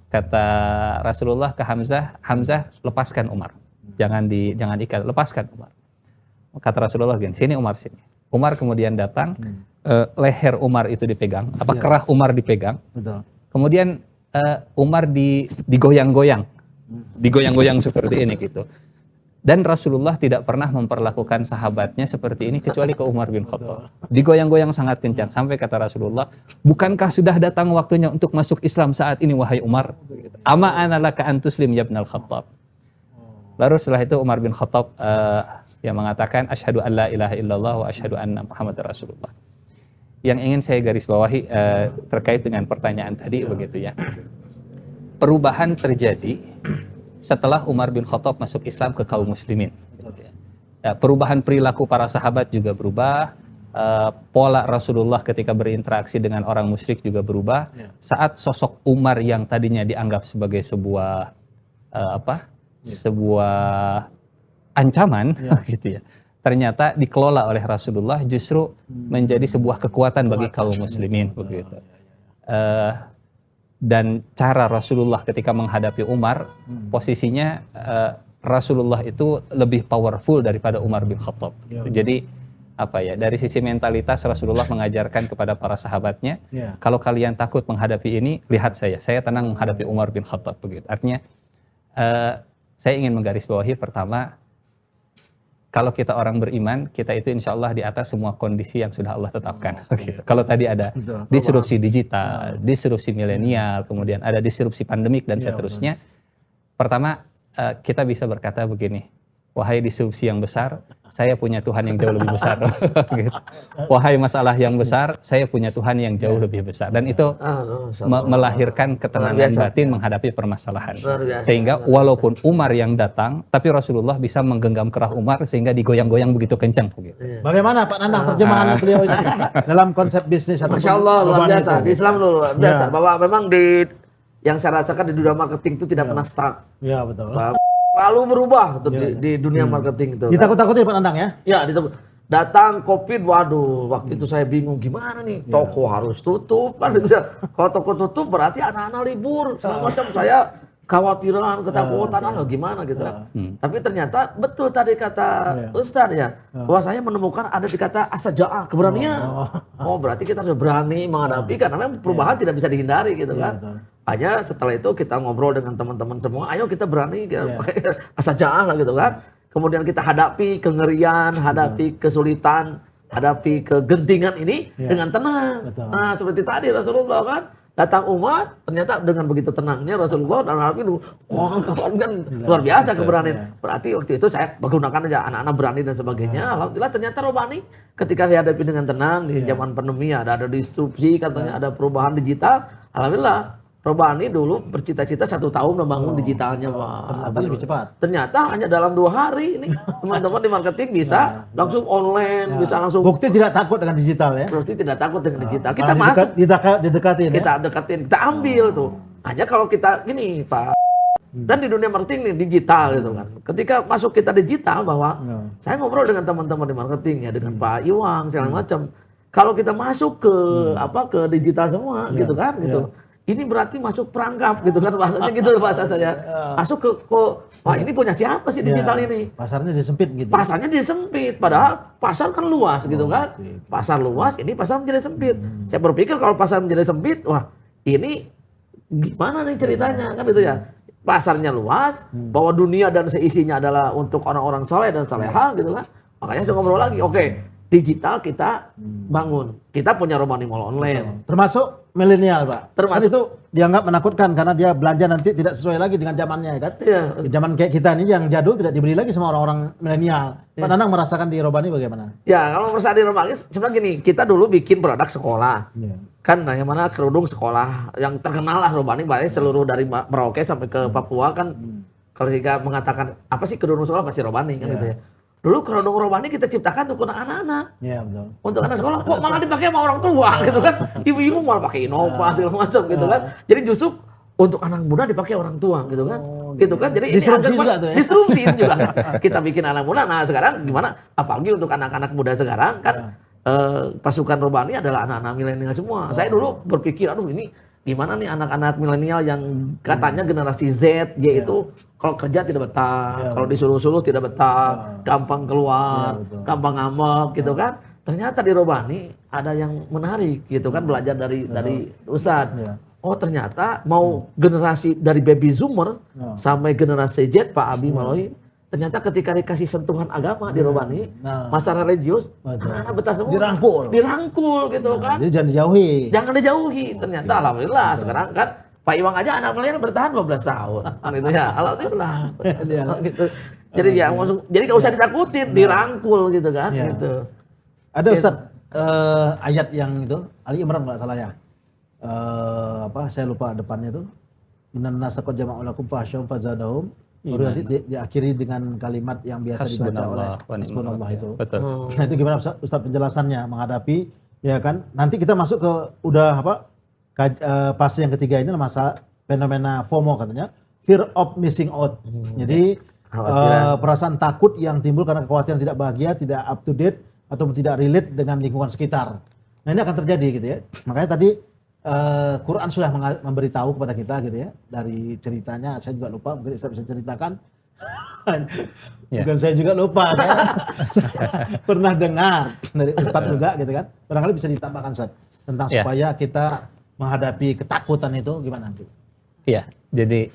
S3: kata Rasulullah ke Hamzah, Hamzah lepaskan Umar, jangan ikat, lepaskan Umar. Kata Rasulullah begini, sini Umar, sini. Umar kemudian datang, leher Umar itu dipegang, kerah Umar dipegang. Kemudian Umar digoyang-goyang, digoyang-goyang seperti ini gitu. Dan Rasulullah tidak pernah memperlakukan sahabatnya seperti ini kecuali ke Umar bin Khattab. Digoyang-goyang sangat kencang sampai kata Rasulullah, bukankah sudah datang waktunya untuk masuk Islam saat ini wahai Umar? Ama ana laka an tuslim ya ibnal Khattab. Lalu setelah itu Umar bin Khattab yang mengatakan asyhadu an la ilaha illallah wa asyhadu anna Muhammadar Rasulullah. Yang ingin saya garis bawahi terkait dengan pertanyaan tadi begitu ya. Perubahan terjadi setelah Umar bin Khattab masuk Islam ke kaum muslimin. Perubahan perilaku para sahabat juga berubah, pola Rasulullah ketika berinteraksi dengan orang musyrik juga berubah. Saat sosok Umar yang tadinya dianggap sebagai sebuah sebuah ancaman gitu ya, ternyata dikelola oleh Rasulullah justru menjadi sebuah kekuatan bagi kaum muslimin begitu. dan cara Rasulullah ketika menghadapi Umar, posisinya Rasulullah itu lebih powerful daripada Umar bin Khattab.
S2: Ya.
S3: Jadi apa ya, dari sisi mentalitas Rasulullah mengajarkan kepada para sahabatnya,
S2: Ya.
S3: kalau kalian takut menghadapi ini, lihat saya tenang menghadapi Umar bin Khattab begitu. Artinya saya ingin menggarisbawahi pertama, kalau kita orang beriman, kita itu insya Allah di atas semua kondisi yang sudah Allah tetapkan. Gitu. Kalau tadi ada
S2: Betul.
S3: disrupsi digital, disrupsi milenial, kemudian ada disrupsi pandemik dan
S2: Ya,
S3: seterusnya. Pertama, kita bisa berkata begini, wahai disrupsi yang besar, saya punya Tuhan yang jauh lebih besar. Gitu. Wahai masalah yang besar, saya punya Tuhan yang jauh lebih besar. Dan itu melahirkan ketenangan
S1: Luar biasa.
S3: batin menghadapi permasalahan.
S1: Luar biasa.
S3: Sehingga walaupun Umar yang datang, tapi Rasulullah bisa menggenggam kerah Umar sehingga digoyang-goyang begitu kencang. Gitu.
S2: Bagaimana Pak Nandang terjemahan beliau ini dalam konsep bisnis atau
S1: Masya Allah, luar biasa. Di Islam dulu luar biasa.
S2: Ya.
S1: Bahwa memang yang saya rasakan di dunia marketing itu tidak pernah stuck.
S2: Ya betul.
S1: Lalu berubah tuh di dunia marketing itu.
S2: Ditakut-takutin Pak Nandang ya?
S1: Ya, datang COVID, waduh, waktu itu saya bingung gimana nih, toko harus tutup kan gitu ya. Kalau toko tutup berarti anak-anak libur, segala macam. Saya khawatiran, ketakutan, gimana gitu. Tapi ternyata betul tadi kata Ustadz ya, bahwa saya menemukan ada di kata asaja'ah, keberanian. Oh, berarti kita harus berani menghadapi karena memang perubahan tidak bisa dihindari gitu kan.
S2: betul.
S1: Hanya setelah itu kita ngobrol dengan teman-teman semua, ayo kita berani, kita pakai asaja'ah lah gitu kan. Kemudian kita hadapi kengerian, hadapi kesulitan, hadapi kegentingan ini dengan tenang.
S2: Betul.
S1: Nah, seperti tadi Rasulullah kan datang umat, ternyata dengan begitu tenangnya Rasulullah dan Nabi wah kawan kan luar biasa keberanian. Berarti waktu itu saya menggunakan aja anak-anak berani dan sebagainya. Alhamdulillah ternyata Robani ketika dihadapi dengan tenang di zaman pandemi ada disrupsi katanya ada perubahan digital. Alhamdulillah Robani dulu bercita-cita 1 tahun membangun digitalnya, Pak.
S2: Ternyata lebih cepat.
S1: Ternyata hanya dalam 2 hari ini teman-teman di marketing bisa langsung online, bisa langsung.
S2: Bukti tidak takut dengan digital ya?
S1: Berarti tidak takut dengan digital. Kita
S2: Malah
S1: masuk,
S2: didekatin ya?
S1: kita deketin, kita ambil tuh. Hanya kalau kita gini, Pak. Dan di dunia marketing nih digital gitu kan. Ketika masuk kita digital bahwa saya ngobrol dengan teman-teman di marketing ya dengan Pak Iwang segala macam. Kalau kita masuk ke ke digital semua gitu kan gitu. Ini berarti masuk perangkap gitu kan bahasanya gitu bahasa saya. Masuk ke wah ini punya siapa sih digital ini?
S2: Pasarnya disempit gitu.
S1: Pasarnya disempit padahal pasar kan luas gitu kan. Pasar luas, ini pasar menjadi sempit. Saya berpikir kalau pasar menjadi sempit, wah ini gimana nih ceritanya kan gitu ya. Pasarnya luas, bahwa dunia dan seisinya adalah untuk orang-orang soleh dan soleha gitu kan. Makanya saya ngobrol lagi, oke, digital kita bangun. Kita punya Robani Mall online.
S2: Termasuk milenial Pak.
S1: Termasuk.
S2: Kan itu dianggap menakutkan karena dia belanja nanti tidak sesuai lagi dengan zamannya kan.
S1: Iya.
S2: Zaman kayak kita ini yang jadul tidak dibeli lagi sama orang-orang milenial. Pak Nanang merasakan di Robani bagaimana?
S1: Ya kalau merasa di Robani sebenarnya gini, kita dulu bikin produk sekolah.
S2: Iya.
S1: Kan yang mana kerudung sekolah yang terkenal lah Robani, banyak seluruh dari Merauke sampai ke Papua kan. Kalau jika mengatakan apa sih kerudung sekolah pasti Robani kan gitu ya. Dulu kerudung Robani kita ciptakan untuk anak-anak.
S2: Iya betul.
S1: Untuk anak sekolah kok malah dipakai sama orang tua gitu kan. Ibu-ibu malah pakai Innova segala macam gitu kan. Jadi justru untuk anak muda dipakai orang tua gitu kan. Gitu kan. Jadi
S2: Disrupsi
S1: ini
S2: juga tuh ya.
S1: disrupsi itu juga. Kita bikin anak muda. Nah, sekarang gimana? Apalagi untuk anak-anak muda sekarang kan pasukan Robani adalah anak-anak milenial semua. Saya dulu berpikir aduh ini gimana nih anak-anak milenial yang katanya generasi Z, Y itu kalau kerja tidak betah, kalau disuruh-suruh tidak betah, gampang keluar, gampang ngambek gitu kan. Ternyata di Robani ada yang menarik gitu kan, belajar dari Ustadz. Oh ternyata mau generasi dari baby zoomer sampai generasi Z Pak Abi Maloi, ternyata ketika dikasih sentuhan agama di Robani, masa religius, anak-anak betah semua. Dirangkul gitu kan.
S2: Jadi jangan dijauhi.
S1: Jangan dijauhi. Ternyata alhamdulillah sekarang kan Pak Iwang aja anak milenial bertahan 12 tahun. Kan itu ya. Alhamdulillah. Gitu. Jadi ya jadi enggak usah ditakutin, dirangkul gitu kan gitu.
S2: Ada Ustaz ayat yang itu Ali Imran enggak salah ya. Saya lupa depannya itu. Innan nasa qad jama'u lakum fahsyum fazadahum. Baru nanti diakhiri dengan kalimat yang biasa dibaca oleh Hasbunallah itu.
S3: Betul.
S2: Nah itu gimana Ustaz penjelasannya menghadapi ya kan? Nanti kita masuk ke udah fase yang ketiga ini masa fenomena FOMO katanya, fear of missing out. Jadi perasaan takut yang timbul karena kekhawatiran tidak bahagia, tidak up to date atau tidak relate dengan lingkungan sekitar. Nah ini akan terjadi gitu ya. Makanya tadi Quran sudah memberitahu kepada kita gitu ya, dari ceritanya saya juga lupa, mungkin Ustaz bisa ceritakan.
S3: Ya.
S2: Bukan saya juga lupa ya. Pernah dengar dari Ustaz juga gitu kan. Barangkali bisa ditambahkan Ustaz tentang
S3: Ya.
S2: supaya kita menghadapi ketakutan itu gimana gitu.
S3: Iya, jadi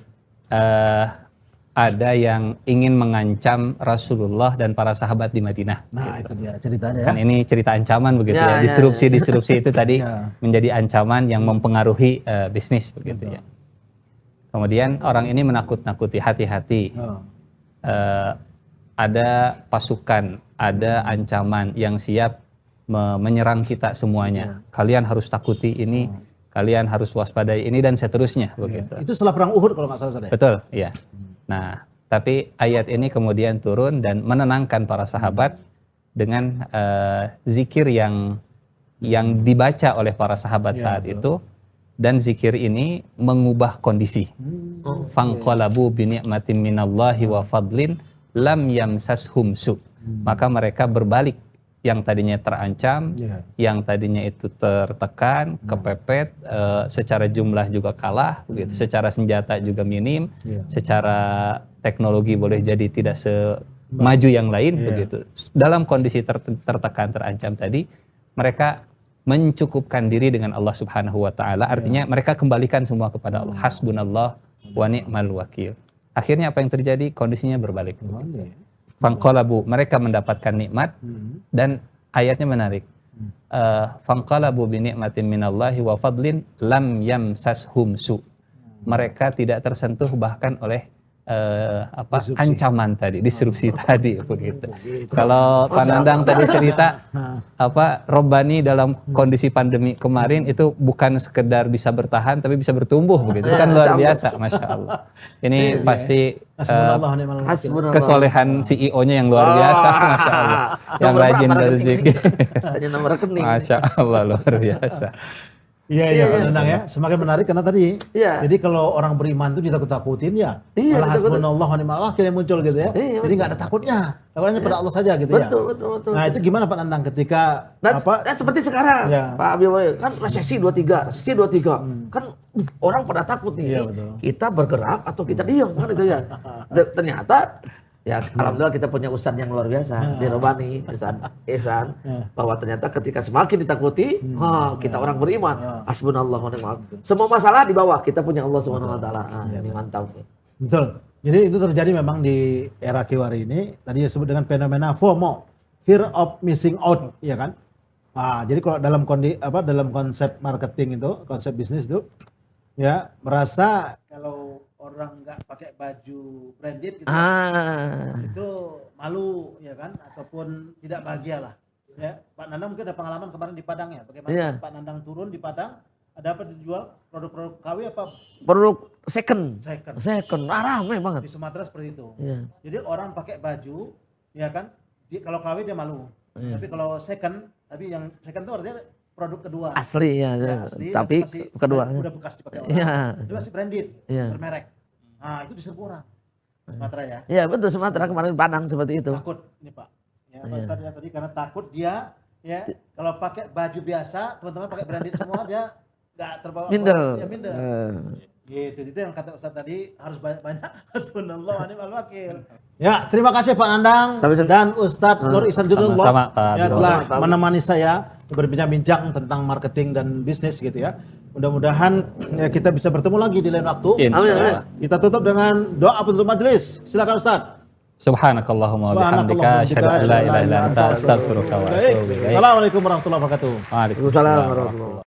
S3: ada yang ingin mengancam Rasulullah dan para sahabat di Madinah.
S2: Nah, itu dia ceritanya ya.
S3: Kan ini cerita ancaman begitu
S1: Ya,
S3: ya.
S1: ya,
S3: Disrupsi itu tadi
S2: Ya.
S3: menjadi ancaman yang mempengaruhi bisnis begitu ya. Kemudian orang ini menakut-nakuti, hati-hati.
S2: Oh.
S3: Ada pasukan, ada ancaman yang siap menyerang kita semuanya. Kalian harus takuti ini, kalian harus waspadai ini dan seterusnya begitu.
S2: Itu setelah perang Uhud kalau nggak salah Ustaz ya.
S3: Betul, iya. Nah, tapi ayat ini kemudian turun dan menenangkan para sahabat dengan zikir yang dibaca oleh para sahabat saat itu, dan zikir ini mengubah kondisi. Fanqalabu bi ni'matin minallahi wa fadlin lam yamsashum su. Maka mereka berbalik, yang tadinya terancam, yang tadinya itu tertekan, kepepet, secara jumlah juga kalah, begitu. Secara senjata juga minim, secara teknologi boleh jadi tidak semaju yang lain, begitu. Dalam kondisi tertekan, terancam tadi, mereka mencukupkan diri dengan Allah Subhanahu wa taala. Artinya mereka kembalikan semua kepada Allah. Hasbunallah wa ni'mal wakil. Akhirnya apa yang terjadi? Kondisinya berbalik. Fanqalabu, mereka mendapatkan nikmat, dan ayatnya menarik. Fanqalabu bi ni'matin minallahi wa fadlin lam yamsashum su. Mereka tidak tersentuh bahkan oleh ancaman tadi, disrupsi tadi begitu. Kalau Pak Nandang tadi cerita Robbani dalam kondisi pandemi kemarin itu bukan sekedar bisa bertahan tapi bisa bertumbuh begitu. Itu kan luar biasa, Masya Allah. Ini pasti kesolehan CEO-nya yang luar biasa, Masya Allah. Yang rajin berzikir.
S1: Nomor rekening.
S3: Masya Allah, luar biasa.
S2: Iya, Pak Nandang ya. Semakin menarik karena tadi,
S1: Iya.
S2: jadi kalau orang beriman itu ditakut-takutin ya,
S1: Iya,
S2: malah hasbunallah wa ni'mal wakil yang muncul gitu ya.
S1: Iya,
S2: Jadi nggak ada takutnya, takutnya pada Allah saja gitu ya.
S1: Betul.
S2: Nah itu gimana Pak Nandang ketika
S1: Nah, seperti sekarang,
S2: Ya.
S1: Pak Abiboy, kan resesi 23. Kan orang pada takut nih.
S2: Iya, betul.
S1: Kita bergerak atau kita diam kan itu ya. Ternyata ya alhamdulillah kita punya ustadz yang luar biasa di Robani, Ustadz Ihsan, bahwa ternyata ketika semakin ditakuti, kita orang beriman, hasbunallah wa ni'mal wakil. Semua masalah di bawah kita punya Allah Subhanahu wa taala. Ini mantap.
S2: Betul. Jadi itu terjadi memang di era kiwari ini. Tadi disebut dengan fenomena FOMO, fear of missing out, ya kan? Nah, jadi kalau dalam dalam konsep marketing itu, konsep bisnis itu, ya merasa kalau orang nggak pakai baju branded gitu, itu malu, ya kan? Ataupun tidak bahagia lah. Ya, Pak Nandang mungkin ada pengalaman kemarin di Padang ya. Bagaimana Pak Nandang turun di Padang? Ada apa dijual? Produk-produk KW apa?
S1: Produk second.
S2: Di
S1: Ramai banget.
S2: Sumatera seperti itu.
S1: Iya.
S2: Jadi orang pakai baju, ya kan? Kalau KW dia malu. Tapi kalau second, tapi yang second itu artinya produk kedua.
S1: Asli ya,
S2: Asli,
S1: tapi kedua.
S2: udah bekas dipakai orang.
S1: Iya.
S2: Itu masih branded,
S1: Iya.
S2: bermerek. Nah, itu diserbu orang. Sumatera ya.
S1: Iya betul, Sumatera kemarin Padang seperti itu.
S2: Takut ini Pak. Ya, Pak Ustadz ya tadi karena takut dia ya kalau pakai baju biasa, teman-teman pakai branded semua dia nggak terbawa
S1: Minder.
S2: Ya, minder. Gitu, itu yang kata Ustadz tadi harus banyak hasbunallah wa ni'mal wakil. Ya, terima kasih Pak Nandang dan Ustadz Nur Ihsan Judulullah
S3: Sama-sama, Pak
S2: ya
S3: Abdul.
S2: telah menemani saya berbincang-bincang tentang marketing dan bisnis gitu ya. Mudah-mudahan ya, kita bisa bertemu lagi di lain waktu.
S3: Insya Allah.
S2: Kita tutup dengan doa penutup majelis. Silakan Ustadz.
S3: Subhanakallahumma wa bihamdika asyhadu an la ilaha illa anta astaghfiruka wa atubu ilaik.
S2: Assalamualaikum warahmatullahi wabarakatuh.
S3: Waalaikumsalam
S1: Waalaikumsalam warahmatullahi wabarakatuh.